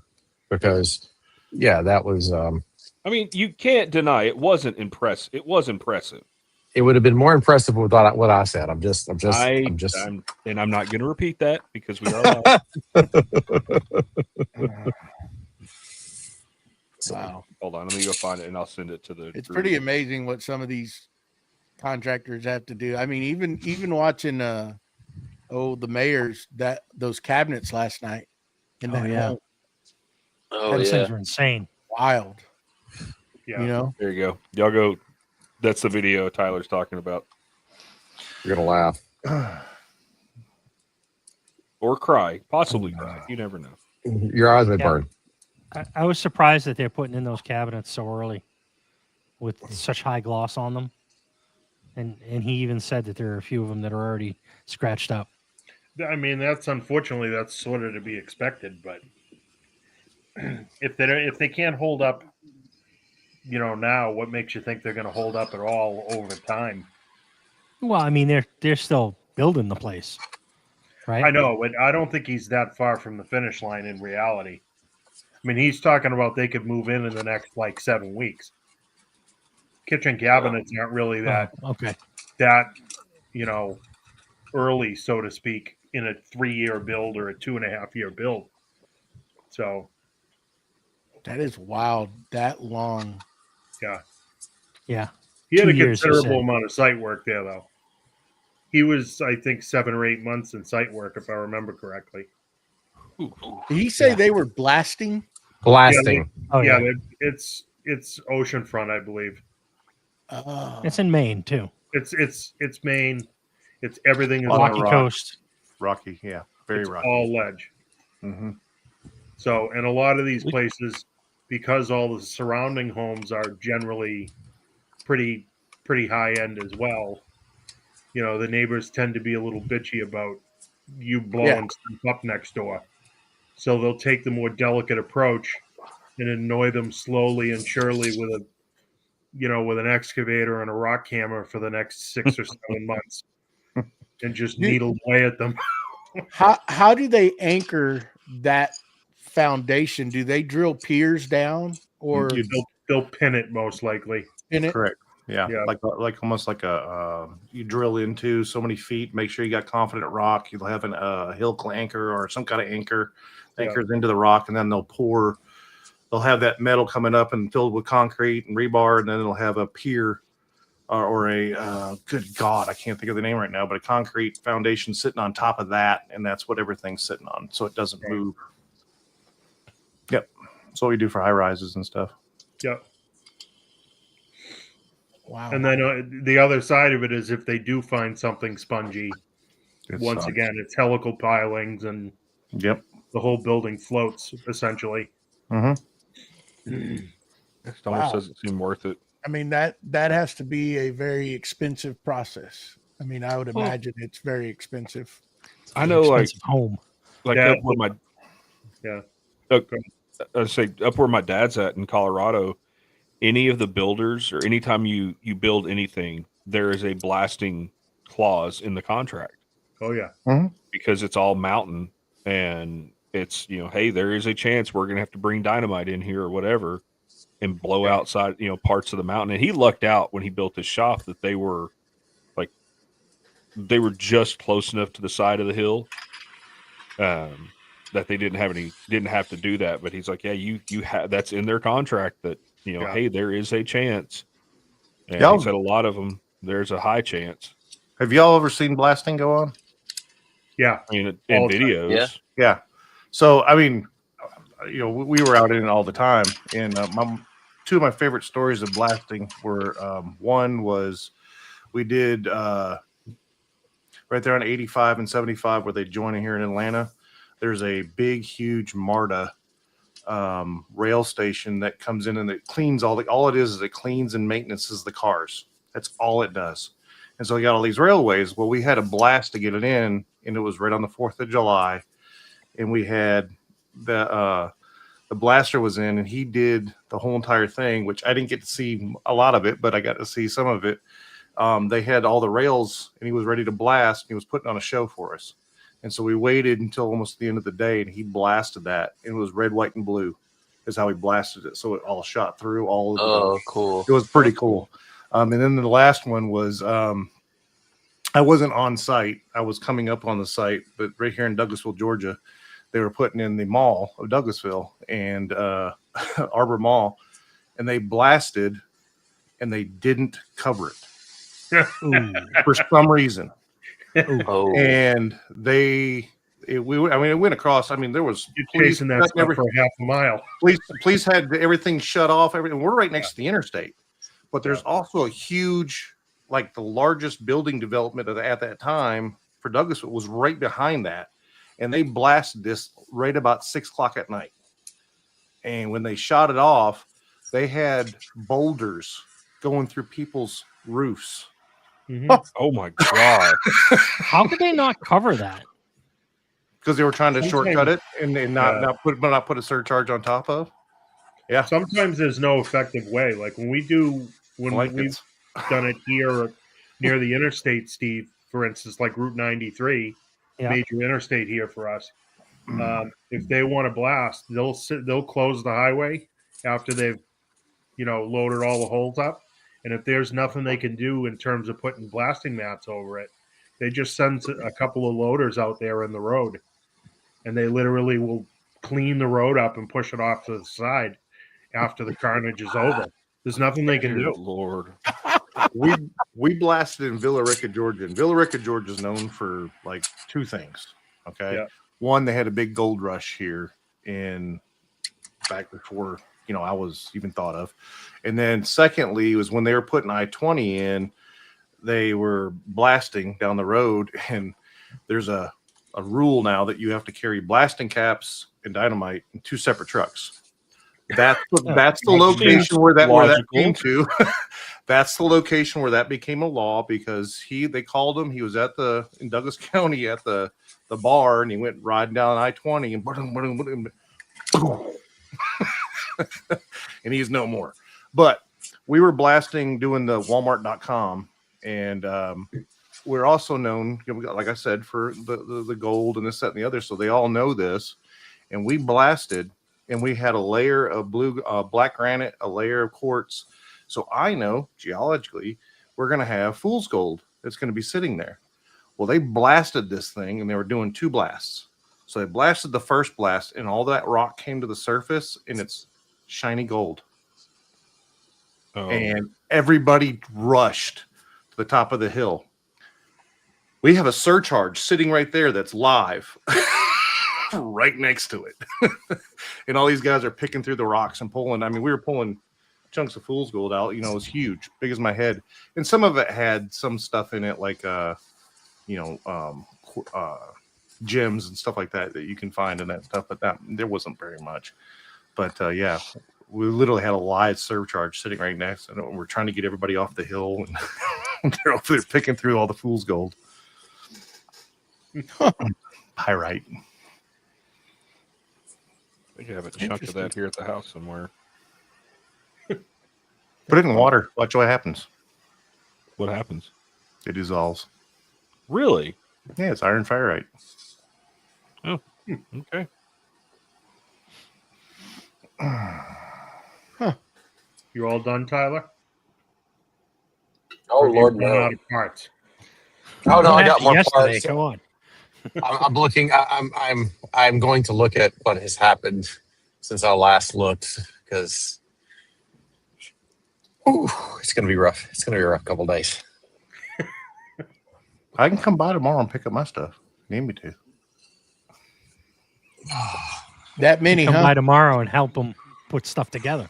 because that was I mean, you can't deny it wasn't impressive. It was impressive. it would have been more impressive with what I said. I'm just I'm not going to repeat that because we are live. wow. Hold on, let me go find it and I'll send it to the. It's group. pretty amazing what some of these contractors have to do. I mean, even watching the mayor's those cabinets last night in that yeah. home, Oh Those yeah. things are insane. wild. Yeah. There you go. Y'all go. That's the video Tyler's talking about. you're gonna laugh. Or cry, possibly cry. You never know. Your eyes may Yeah. burn. I was surprised that they're putting in those cabinets so early with such high gloss on them. And he even said that there are a few of them that are already scratched up. I mean, that's sort of to be expected, but if they can't hold up, now, what makes you think they're going to hold up at all over time? Well, I mean, they're still building the place, right? I know, but I don't think he's that far from the finish line in reality. I mean, he's talking about they could move in the next 7 weeks. Kitchen cabinets aren't really that Okay. early, so to speak, in a 3-year build or a 2.5-year build. So That is wild. That long. Yeah. he had 2 a years, he considerable said. amount of site work there, though. He was, I think, 7 or 8 months in site work, if I remember correctly. Did he say Yeah. they were blasting? Blasting. Oh yeah. It's oceanfront, I believe. It's in Maine too. It's Maine. It's everything is Lot of Rocky rock. Coast. Rocky, yeah, very it's rocky. all ledge. Hmm. So, and a lot of these places, because all the surrounding homes are generally pretty high end as well, you know, the neighbors tend to be a little bitchy about you blowing stuff up next door. So they'll take the more delicate approach and annoy them slowly and surely with an excavator and a rock hammer for the next 6 or 7 months, and just needle away at them. How do they anchor that foundation? Do they drill piers down or They'll pin it most likely. pin it? Correct. Yeah. Yeah. Like almost like a you drill into so many feet. Make sure you got confident rock. You'll have a hill anchor or some kind of anchor anchors into the rock, and then they'll have that metal coming up and filled with concrete and rebar, and then it'll have a pier or a good God, I can't think of the name right now, but a concrete foundation sitting on top of that, and that's what everything's sitting on, so it doesn't move. Yep, that's what we do for high rises and stuff. Yep. Wow. And then the other side of it is if they do find something spongy, once sucks. again, it's helical pilings and Yep. the whole building floats essentially. Mm-hmm. It almost doesn't seem worth it. I mean, that has to be a very expensive process. I mean, I would imagine it's very expensive. I know, like home. up where my I say up where my dad's at in Colorado. Any of the builders, or anytime you build anything, there is a blasting clause in the contract. Oh yeah, because it's all mountain, and it's, hey, there is a chance we're gonna have to bring dynamite in here or whatever, and blow outside, parts of the mountain. And he lucked out when he built his shop that they were just close enough to the side of the hill, that they didn't have to do that. But he's like, yeah, you have, that's in their contract that, hey, there is a chance. And he said a lot of them, there's a high chance. Have y'all ever seen blasting go on? Yeah. I mean, in videos. Yeah. So, I mean, we were out in it all the time. And two of my favorite stories of blasting were, one was we did right there on 85 and 75 where they join in here in Atlanta. There's a big, huge MARTA rail station that comes in and it cleans all it is it cleans and maintenances the cars. That's all it does. And so we got all these railways. Well, we had a blast to get it in, and it was right on the 4th of July. And we had the blaster was in, and he did the whole entire thing, which I didn't get to see a lot of it, but I got to see some of it. They had all the rails, and he was ready to blast. And he was putting on a show for us. And so we waited until almost the end of the day, and he blasted that. It was red, white, and blue is how he blasted it. So it all shot through all of the buildings. Cool. It was pretty cool. And then the last one was I wasn't on site. I was coming up on the site, but right here in Douglasville, Georgia, they were putting in the mall of Douglasville and Arbor Mall, and they blasted, and they didn't cover it for some reason. Oh. And it went across. I mean, there was chasing that stuff for half a mile. Police had everything shut off. We're right next to the interstate, but there's also a huge, like the largest building development at that time for Douglasville was right behind that, and they blasted this right about 6 o'clock at night. And when they shot it off, they had boulders going through people's roofs. Mm-hmm. Oh my God. How could they not cover that? Because they were trying to shortcut it and not put a surcharge on top of. Yeah. Sometimes there's no effective way. Like we've done it here near the interstate, Steve, for instance, like Route 93, major interstate here for us. If they want to blast, they'll close the highway after they've, loaded all the holes up. And if there's nothing they can do in terms of putting blasting mats over it, they just send a couple of loaders out there in the road, and they literally will clean the road up and push it off to the side after the carnage is over. There's nothing they can Dear do. Lord. We blasted in Villa Rica, Georgia, and Villa Rica, Georgia is known for like two things. Okay, Yeah. one, they had a big gold rush here in back before I was even thought of, and then secondly was when they were putting I-20 in, they were blasting down the road, and there's a rule now that you have to carry blasting caps and dynamite in two separate trucks. That's the location where that came to. That's the location where that became a law because they called him. He was in Douglas County at the bar, and he went riding down I-20 and and he's no more. But we were blasting doing the Walmart.com, and we're also known, like I said, for the gold and this, that, and the other. So they all know this. And we blasted, and we had a layer of black granite, a layer of quartz. So I know geologically we're going to have fool's gold that's going to be sitting there. Well, they blasted this thing, and they were doing two blasts. So they blasted the first blast, and all that rock came to the surface, and it's shiny gold. Oh. And everybody rushed to the top of the hill. We have a surcharge sitting right there that's live, right next to it. And all these guys are picking through the rocks and pulling. I mean, we were pulling chunks of fool's gold out. It was huge, big as my head. And some of it had some stuff in it, like gems and stuff like that you can find in that stuff. But there wasn't very much. But yeah. We literally had a live surcharge sitting right next to it. And we're trying to get everybody off the hill, and they're over there picking through all the fool's gold. Pyrite. I think I have a chunk of that here at the house somewhere. Put it in water. Watch what happens. What happens? It dissolves. Really? Yeah, it's iron pyrite. Oh, okay. You all done, Tyler? Oh Or have you Lord, run no. out of parts? Oh no, I got After more yesterday, parts. come on. I'm looking. I'm going to look at what has happened since I last looked because it's going to be rough. It's going to be a rough couple days. I can come by tomorrow and pick up my stuff. Need me to. That many, Come huh? by tomorrow and help them put stuff together.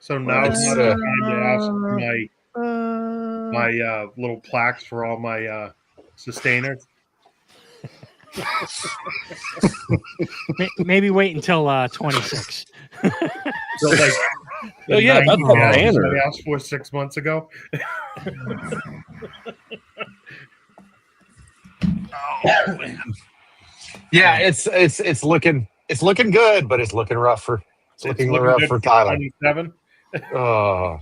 So now It's, it's time to ask my little plaques for all my sustainers. Maybe wait until 26. So like, Oh, yeah, that's a banner. I asked for 6 months ago. Yeah, it's looking good, but it's looking rough for looking rough good for Tyler. 27. Oh.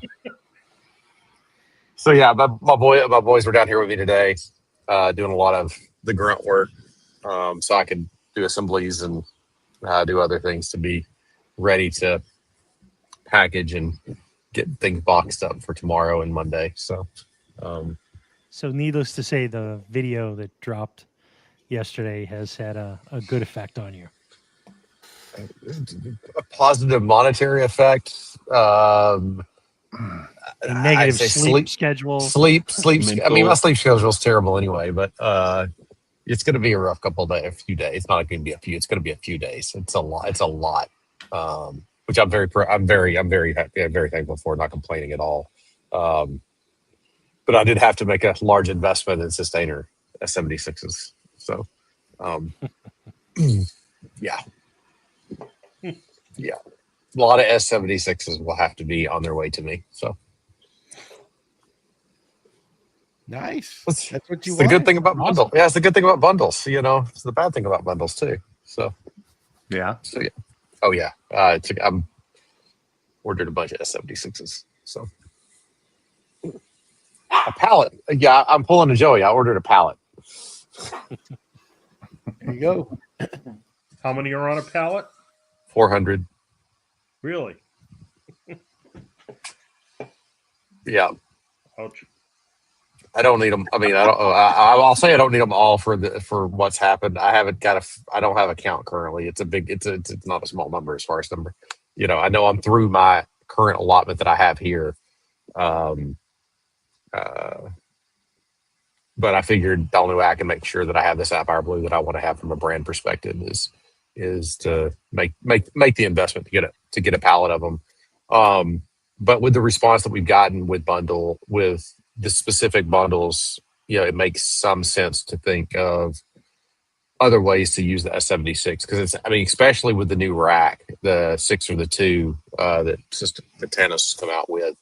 So yeah, my boys were down here with me today, doing a lot of the grunt work, so I could do assemblies and do other things to be ready to package and get things boxed up for tomorrow and Monday. So, So needless to say, the video that dropped yesterday has had a good effect on you. a positive monetary effect. A negative I'd say sleep schedule. Sleep. I mean, my Mental. sleep schedule is terrible anyway, but it's going to be a rough couple of days, a few days. It's not going to be a few. It's going to be a few days. It's a lot. It's a lot. Which I'm very happy. I'm very thankful for. Not complaining at all. But I did have to make a large investment in sustainer S76s. So, yeah. A lot of S76s will have to be on their way to me. So Nice. That's That's what you it's the want. good thing about bundles. Yeah, it's the good thing about bundles. It's the bad thing about bundles too. So Yeah. yeah. Oh yeah. I'm ordered a bunch of S76s. So a pallet. Yeah, I'm pulling a Joey. I ordered a pallet. There you go. How many are on a pallet? 400. Really? Yeah. Ouch. I don't need them. I mean, I don't. I'll say I don't need them all for what's happened. I haven't got I don't have a count currently. It's a big. It's not a small number as far as number. I know I'm through my current allotment that I have here. But I figured the only way I can make sure that I have the sapphire blue that I want to have from a brand perspective is to make the investment to get a pallet of them. But with the response that we've gotten with the specific bundles, it makes some sense to think of other ways to use the S76 because especially with the new rack, the 6 or the 2 that Tannis come out with.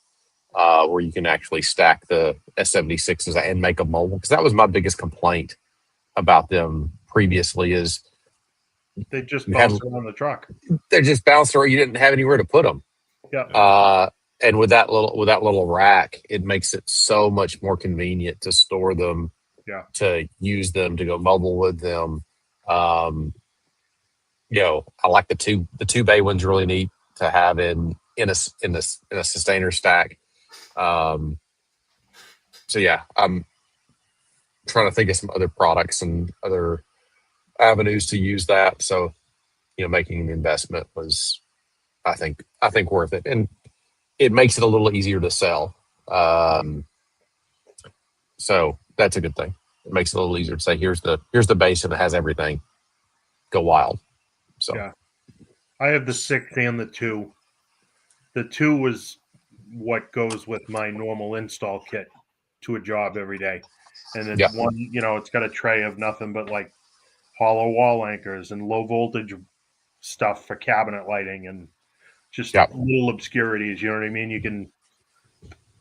Where you can actually stack the S76s and make them mobile. Because that was my biggest complaint about them previously is they just bounced around the truck. They're just bounced around. You didn't have anywhere to put them. Yeah. And with that little rack, it makes it so much more convenient to store them. Yeah. To use them, to go mobile with them. I like the two bay ones really neat to have in a sustainer stack. So yeah, I'm trying to think of some other products and other avenues to use that. So, making an investment was, I think worth it, and it makes it a little easier to sell. So that's a good thing. It makes it a little easier to say, here's the base and it has everything. Go wild. So yeah, I have the 6 and the 2. The 2 was what goes with my normal install kit to a job every day. And then one, it's got a tray of nothing but like hollow wall anchors and low voltage stuff for cabinet lighting and just little obscurities. You know what I mean? You can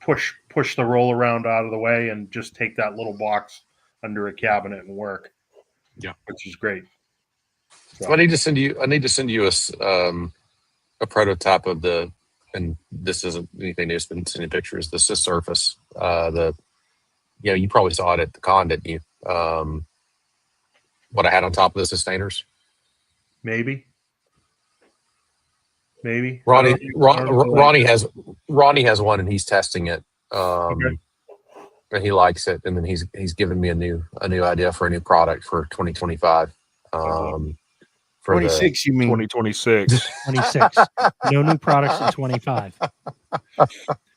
push the roll around out of the way and just take that little box under a cabinet and work. Yeah, which is great. So. I need to send you a prototype of and this isn't anything new. It's been sending pictures. The Sys Surface, you probably saw it at the con, didn't you? What I had on top of the sustainers. Maybe. Ronnie has one and he's testing it. And he likes it. And then he's given me a new idea for a new product for 2025. For 26, you mean 2026. 26. No new products in 25.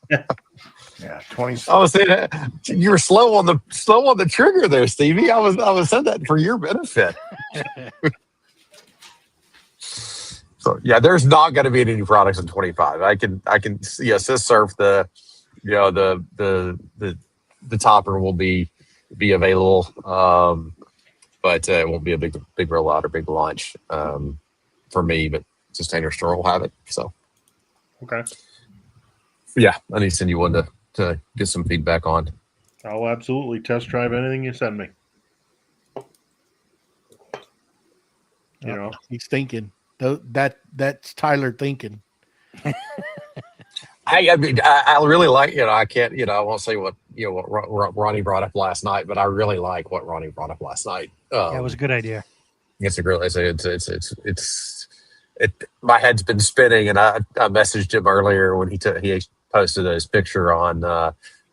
Yeah, 26. I was saying you were slow on the trigger there, Stevie. I was saying that for your benefit. So yeah, there's not going to be any new products in 25. I can see Sys Surf the topper will be available. But it won't be a big rollout or big launch for me, but Sustainer Store will have it. So, okay. Yeah, I need to send you one to get some feedback on. I'll absolutely test drive anything you send me. He's thinking. That's Tyler thinking. I really like, I can't, I won't say what Ronnie brought up last night, but I really like what Ronnie brought up last night. It was a good idea. It's my head's been spinning, and I messaged him earlier when he posted his picture on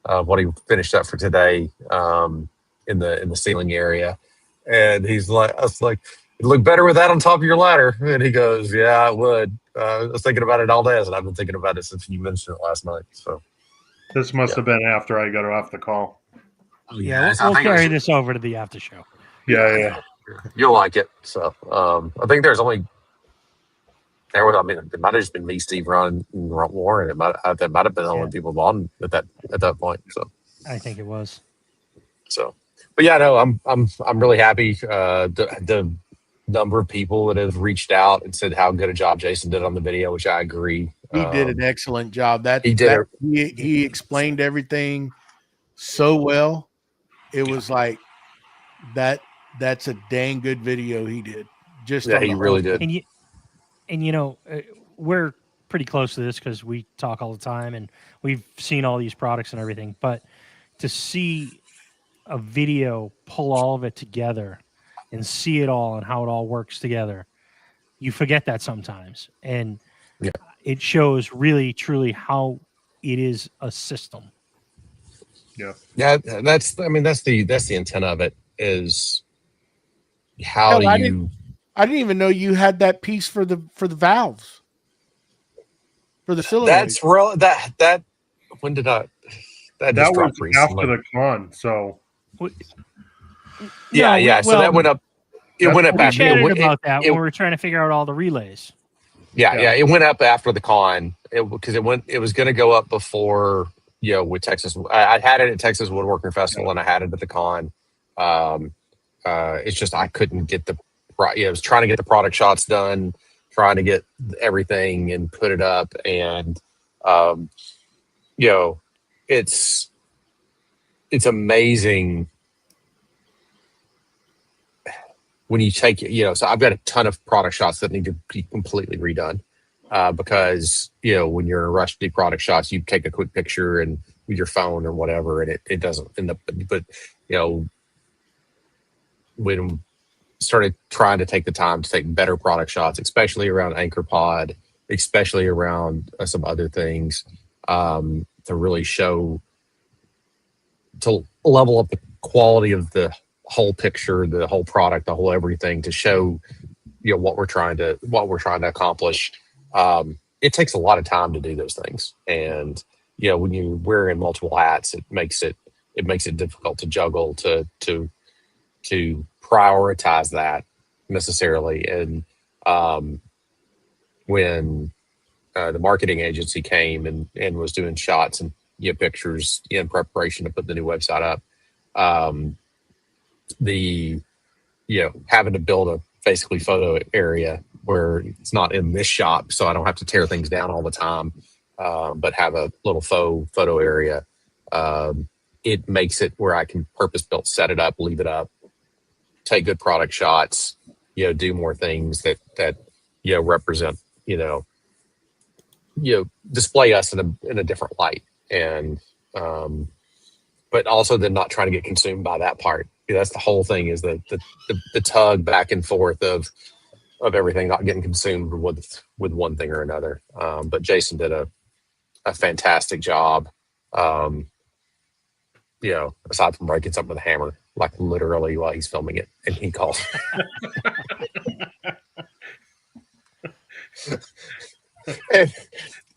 what he finished up for today in the ceiling area, and I was like, it'd look better with that on top of your ladder, and he goes, yeah, it would. I was thinking about it all day, and I've been thinking about it since you mentioned it last night. So this must have been after I got off the call. Yeah, we'll carry this over to the after show. Yeah. You'll like it. So I think there's only it might have just been me, Steve, Ron, and Warren. That might have been the only people on at that point. So I think it was. So, but yeah, no, I'm really happy. The number of people that have reached out and said how good a job Jason did on the video, which I agree. He did an excellent job. He explained everything so well. It was like that. That's a dang good video he did. He really did. And we're pretty close to this because we talk all the time and we've seen all these products and everything. But to see a video pull all of it together and see it all and how it all works together, you forget that sometimes. And it shows really, truly how it is a system. Yeah, that's the intent of it is how Hell, do I you I didn't even know you had that piece for the valves for the solenoid. that's real that when did I that just That was dropped recently. after the con. So Yeah. So that went up. It That's went up what We after. chatted It, about that it, when we were trying to figure out all the relays. yeah. It went up after the con because it was going to go up before with Texas. I had it at Texas Woodworking Festival and I had it at the con. It's just I couldn't get the right. I was trying to get the product shots done, trying to get everything and put it up, and it's amazing when you take so I've got a ton of product shots that need to be completely redone because when you're in a rush to do product shots, you take a quick picture and with your phone or whatever, and it doesn't end up. But when started trying to take the time to take better product shots, especially around Anchor Pod, especially around some other things, to really show, to level up the quality of the whole picture, the whole product, the whole everything, to show what we're trying to accomplish. It takes a lot of time to do those things, and when you're wearing multiple hats, it makes it difficult to juggle to prioritize that necessarily. And when the marketing agency came and was doing shots and pictures in preparation to put the new website up, having to build a basically photo area where it's not in this shop, so I don't have to tear things down all the time, but have a little faux photo area. It makes it where I can purpose-built set it up, leave it up, take good product shots, do more things that represent, display us in a different light, and but also then not trying to get consumed by that part. That's the whole thing, is the tug back and forth of everything not getting consumed with one thing or another. But Jason did a fantastic job. Aside from breaking something with a hammer, like literally while he's filming it, and he calls. And,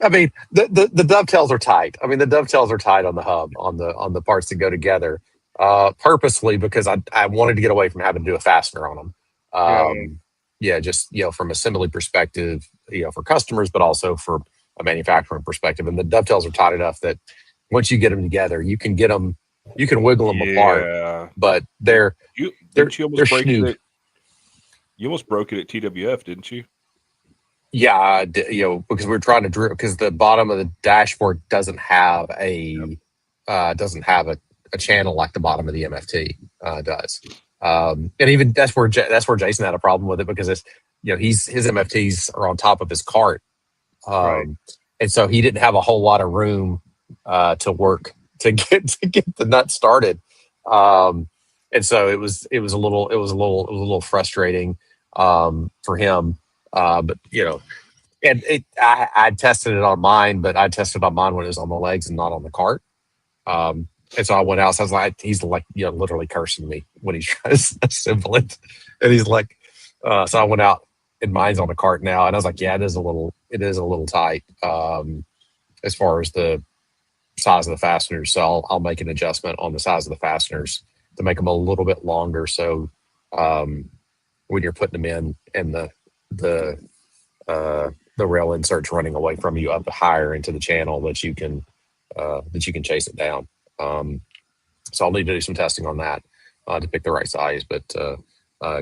I mean, the dovetails are tight. I mean, the dovetails are tight on the hub, on the parts that go together, purposely, because I wanted to get away from having to do a fastener on them. Just from assembly perspective, for customers, but also for a manufacturing perspective. And the dovetails are tight enough that once you get them together, you can wiggle them apart. But they're You almost broke it at TWF, didn't you? Yeah, because we're trying to drill, because the bottom of the dashboard doesn't have a channel like the bottom of the MFT does. And even that's where Jason had a problem with it, because it's his MFTs are on top of his cart, and so he didn't have a whole lot of room to work to get the nut started, and so it was a little frustrating for him. But and I tested it on mine, but I tested on mine when it was on the legs and not on the cart. And so I went out. So I was like, he's like, literally cursing me when he's trying to assemble it. And he's like, so I went out and mine's on the cart now. And I was like, yeah, it is a little tight as far as the size of the fasteners. So I'll make an adjustment on the size of the fasteners to make them a little bit longer. So when you're putting them in, and the rail inserts running away from you up higher into the channel, that you can chase it down. So I'll need to do some testing on that to pick the right size. But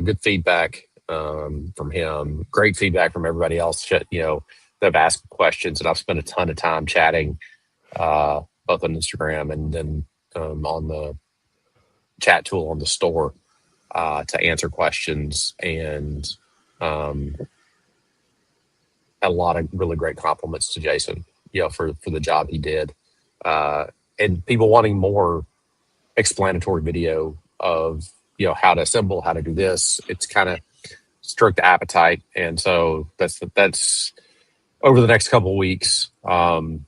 good feedback from him. Great feedback from everybody else. They've asked questions, and I've spent a ton of time chatting, both on Instagram and then on the chat tool on the store to answer questions, and a lot of really great compliments to Jason, for the job he did, and people wanting more explanatory video of how to assemble, how to do this. It's kind of stroked the appetite, and so that's over the next couple of weeks. One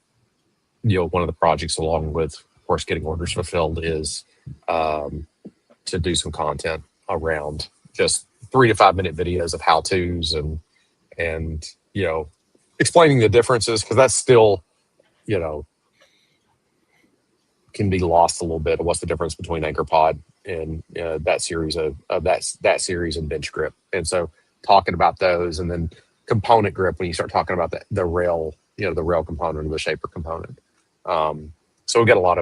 of the projects, along with course, getting orders fulfilled is to do some content around just 3 to 5 minute videos of how to's and explaining the differences, because that's still can be lost a little bit of what's the difference between anchor pod and that series of that series and bench grip. And so talking about those, and then component grip when you start talking about the rail, the rail component or the shaper component. So we get a lot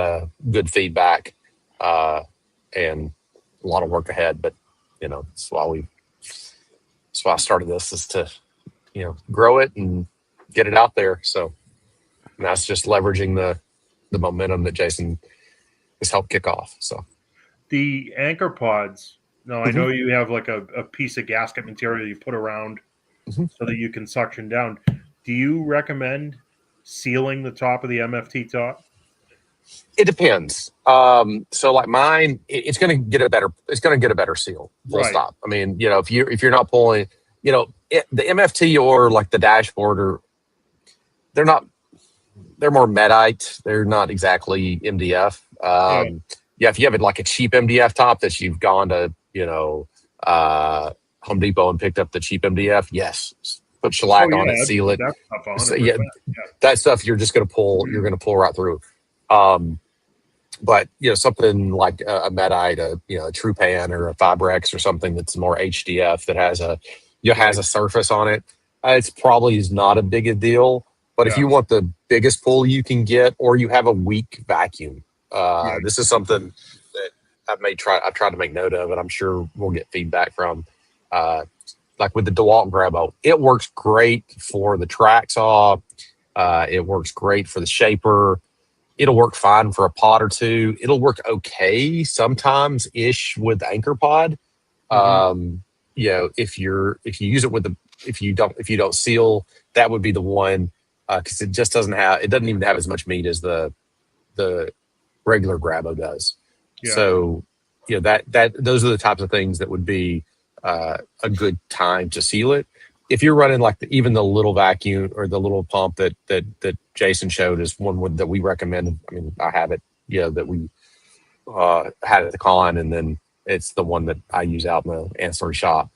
of good feedback and a lot of work ahead, but that's why I started this, is to grow it and get it out there. So that's just leveraging the momentum that Jason has helped kick off. So The anchor pods. Now, I know you have like a piece of gasket material you put around so that you can suction down. Do you recommend sealing the top of the MFT top? it depends. So like mine, it's going to get a better seal. Full Right. stop. I mean, if you're not pulling, the MFT or like the dashboard, they're more Medite. They're not exactly MDF. If you have like a cheap MDF top that you've gone to, Home Depot and picked up the cheap MDF, yes, put shellac on it, seal it. That's tough, So, 100%. that stuff you're just going to pull. You're going to pull right through. But something like a Medite, a True Pan or a Fibrex or something that's more HDF that has a surface on it, it's probably is not a big a deal. But if you want the biggest pull you can get, or you have a weak vacuum, this is something that I've tried to make note of, and I'm sure we'll get feedback from. Like with the DeWalt Grabo, it works great for the track saw. It works great for the shaper. It'll work fine for a pod or two. It'll work okay sometimes ish with anchor pod. If you use it if you don't seal, that would be the one, because it doesn't even have as much meat as the regular Grabo does. Yeah. So those are the types of things that would be a good time to seal it. If you're running like even the little vacuum or the little pump that Jason showed is one that we recommend. I mean, I have it, that we had at the con, and then it's the one that I use out in the ancillary shop.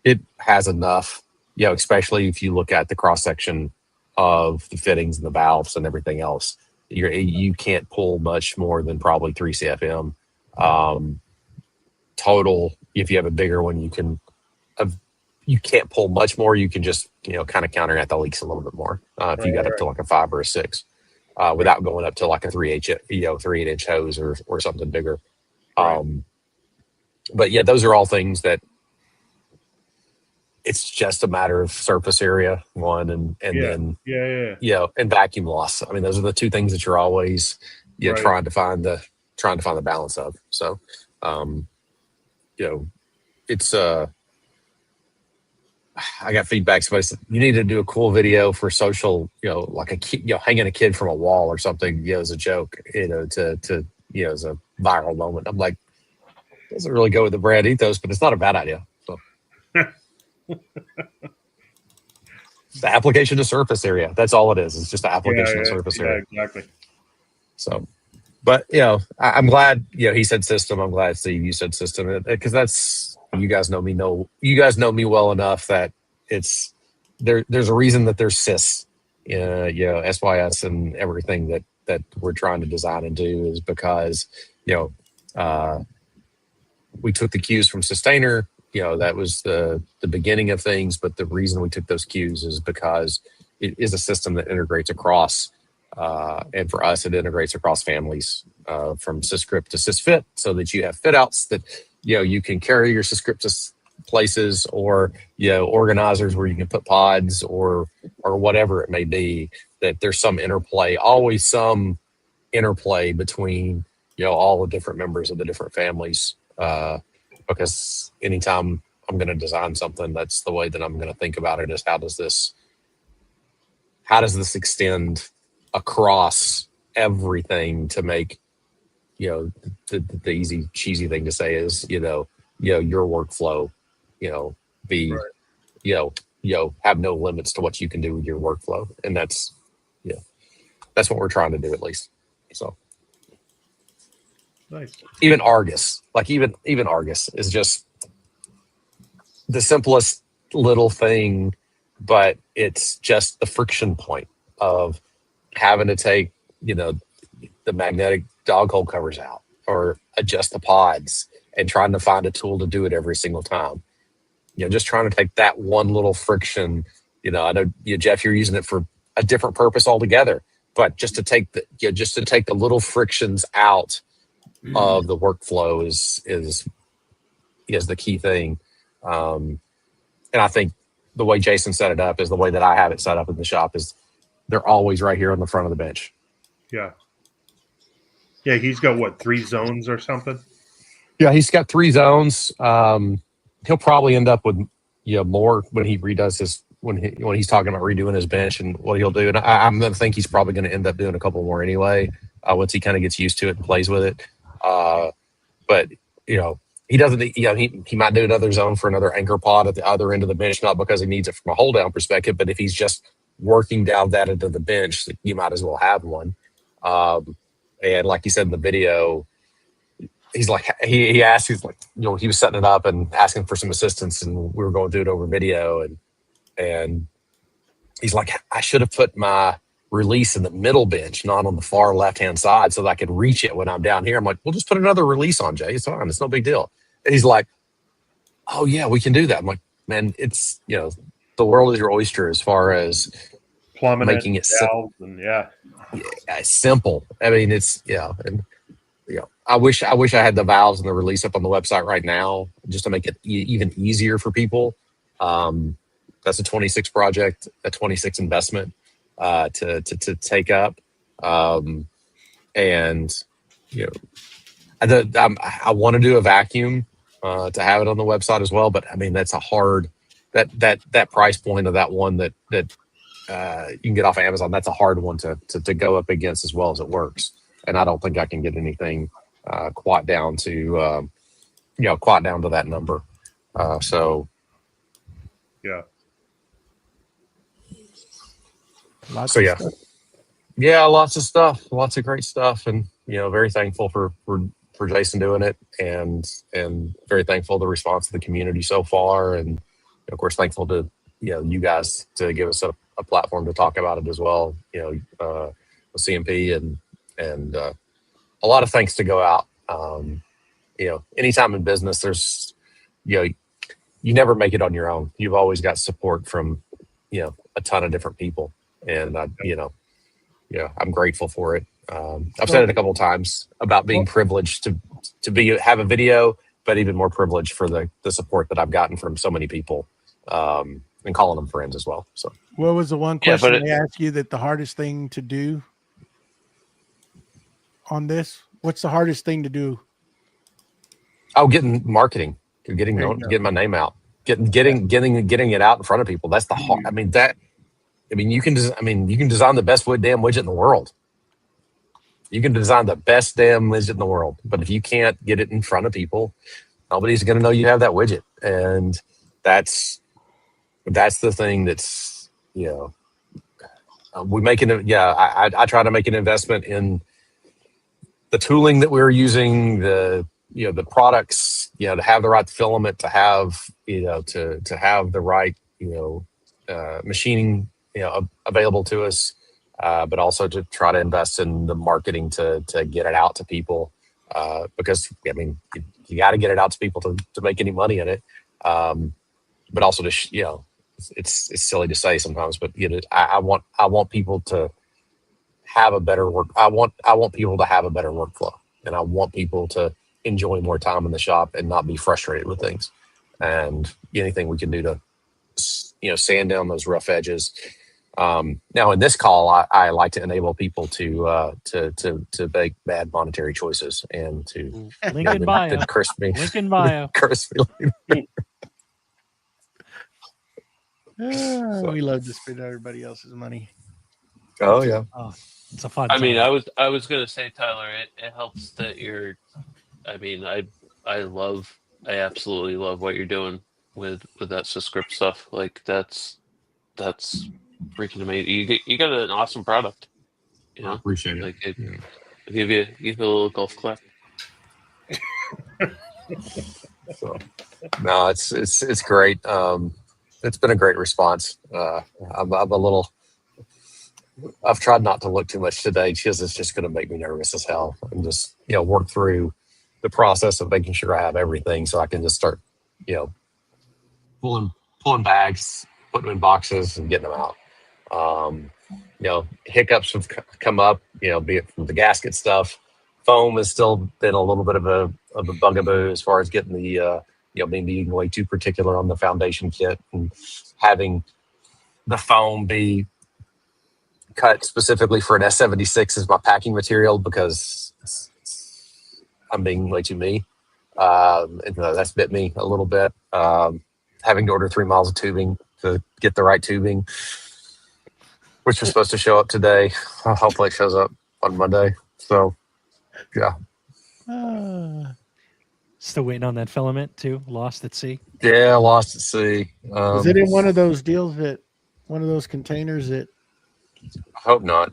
It has enough, especially if you look at the cross section of the fittings and the valves and everything else. You can't pull much more than probably 3 CFM total. If you have a bigger one, you can't pull much more. You can just kind of counteract the leaks a little bit more if you got up to like a 5 or a 6 without going up to like a 3/8 hose or something bigger. But yeah, those are all things that it's just a matter of surface area, one, and then and vacuum loss. I mean, those are the two things that you're always trying to find the balance of. So it's I got feedback. Somebody said you need to do a cool video for social, like a kid, hanging a kid from a wall or something, as a joke, to as a viral moment. I'm like, doesn't really go with the brand ethos, but it's not a bad idea. So the application to surface area. That's all it is. It's just the application to surface area. Exactly. So, but I'm glad he said system. I'm glad Steve you said system, because that's. You guys know me well enough that it's there's a reason that there's SYS, SYS and everything that we're trying to design and do is because, we took the cues from Sustainer, that was the beginning of things. But the reason we took those cues is because it is a system that integrates across, and for us, it integrates across families, from SysGrip to SysFit, so that you have fit outs that, you can carry your SysGrip to places, or, organizers where you can put pods or whatever it may be, that there's some interplay, always some interplay between, all the different members of the different families. Because anytime I'm going to design something, that's the way that I'm going to think about it, is how does this extend across everything to make, the easy cheesy thing to say is, your workflow, be, have no limits to what you can do with your workflow. And that's, That's what we're trying to do, at least. So Nice. even Argus, like even Argus is just the simplest little thing, but it's just the friction point of having to take, the magnetic dog hole covers out or adjust the pods and trying to find a tool to do it every single time. Just trying to take that one little friction. I know Jeff, you're using it for a different purpose altogether, but just to take the little frictions out of the workflow is the key thing. And I think the way Jason set it up is the way that I have it set up in the shop is they're always right here on the front of the bench. Yeah. Yeah, he's got what, 3 zones or something? Yeah, he's got 3 zones. He'll probably end up with more when he redoes his when he's talking about redoing his bench and what he'll do. And I'm gonna think he's probably going to end up doing a couple more anyway once he kind of gets used to it and plays with it. But he doesn't. He might do another zone for another anchor pod at the other end of the bench, not because he needs it from a hold down perspective, but if he's just working down that into the bench, you might as well have one. And like you said in the video, he's like, he asked, he's like, he was setting it up and asking for some assistance, and we were going through it over video, and he's like, I should have put my release in the middle bench, not on the far left-hand side, so that I could reach it when I'm down here. I'm like, we'll just put another release on, Jay. It's fine. It's no big deal. And he's like, oh yeah, we can do that. I'm like, man, it's, the world is your oyster as far as Plumbing making it valves and simple. I mean, it's, and I wish I had the valves and the release up on the website right now just to make it even easier for people. That's a 26 project, a 26 investment to take up. And I want to do a vacuum to have it on the website as well, but I mean that's a hard that price point of that one that you can get off of Amazon. That's a hard one to go up against as well as it works. And I don't think I can get anything quite down to that number. So yeah. Lots So of yeah, stuff. yeah, lots of stuff, lots of great stuff, and very thankful for Jason doing it, and very thankful the response of the community so far, and of course thankful to you guys to give us a platform to talk about it as well. With CMP and a lot of thanks to go out. Anytime in business, there's you never make it on your own. You've always got support from a ton of different people. And I'm grateful for it. I've said it a couple of times about being privileged to have a video, but even more privileged for the support that I've gotten from so many people, and calling them friends as well. So, What was the one question they asked you that the hardest thing to do on this? What's the hardest thing to do? oh, getting marketing, getting my name out, getting it out in front of people. That's the hard. You can design the best damn widget in the world. You can design the best damn widget in the world, but if you can't get it in front of people, nobody's going to know you have that widget. And that's the thing that's, I try to make an investment in the tooling that we're using, the products, to have the right filament, to have, to have the right, machining, available to us, but also to try to invest in the marketing to get it out to people, because you got to get it out to people to make any money in it, but also to it's silly to say sometimes, but I want people to have a better work. I want people to have a better workflow, and I want people to enjoy more time in the shop and not be frustrated with things. And anything we can do to sand down those rough edges. Now in this call, I like to enable people to make bad monetary choices and to Link in bio. curse me. Link in bio. Curse me. We love to spend everybody else's money. Oh yeah. Oh, it's a fun. I mean, time. I was gonna say, Tyler, it helps that you're. I absolutely love what you're doing with that script stuff. Like that's freaking amazing. You got an awesome product. You know, Appreciate it. like I'll give you a little golf clap. So, no, it's great. It's been a great response. I'm a little. I've tried not to look too much today because it's just going to make me nervous as hell, and just work through the process of making sure I have everything so I can just start pulling bags, putting them in boxes, and getting them out. Hiccups have come up. Be it from the gasket stuff. Foam has still been a little bit of a bugaboo as far as getting the being way too particular on the foundation kit and having the foam be cut specifically for an S76 as my packing material because I'm being way too me. And that's bit me a little bit. Having to order 3 miles of tubing to get the right tubing, which was supposed to show up today. Hopefully it shows up on Monday. So, yeah. Still waiting on that filament too. Lost at sea. Yeah, lost at sea. Was it in one of those deals one of those containers that? I hope not.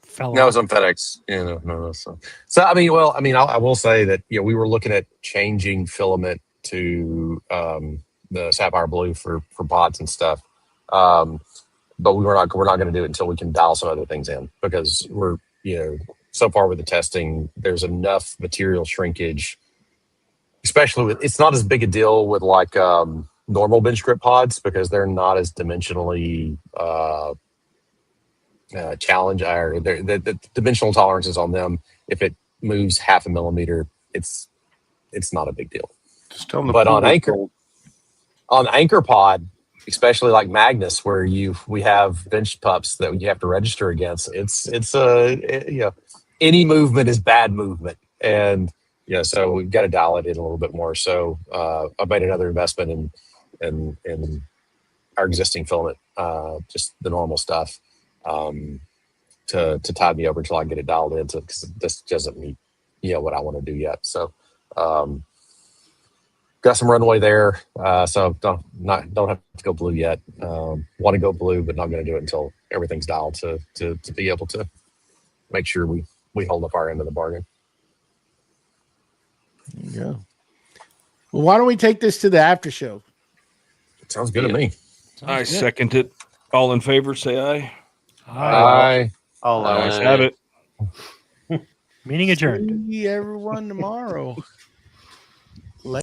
Fell No, off. it's on FedEx. No. So I will say that we were looking at changing filament to the sapphire blue for pods and stuff, but we're not going to do it until we can dial some other things in because we're so far with the testing, there's enough material shrinkage, especially with it's not as big a deal with like normal bench grip pods because they're not as dimensionally challenge or the dimensional tolerances on them. If it moves 0.5 millimeter, it's not a big deal. Just tell them. But on anchor pod, especially like Magnus, where we have bench pups that you have to register against, any movement is bad movement, and so we've got to dial it in a little bit more. So I've made another investment in our existing filament, just the normal stuff. To tide me over until I get it dialed in, because this doesn't meet what I want to do yet. So got some runway there, so don't have to go blue yet. Want to go blue, but not going to do it until everything's dialed to be able to make sure we hold up our end of the bargain. There you go. Well, why don't we take this to the after show? Sounds good to me. I second it. All in favor, say aye. Aye. I'll allow Let's it. have it. Meeting adjourned. See everyone tomorrow.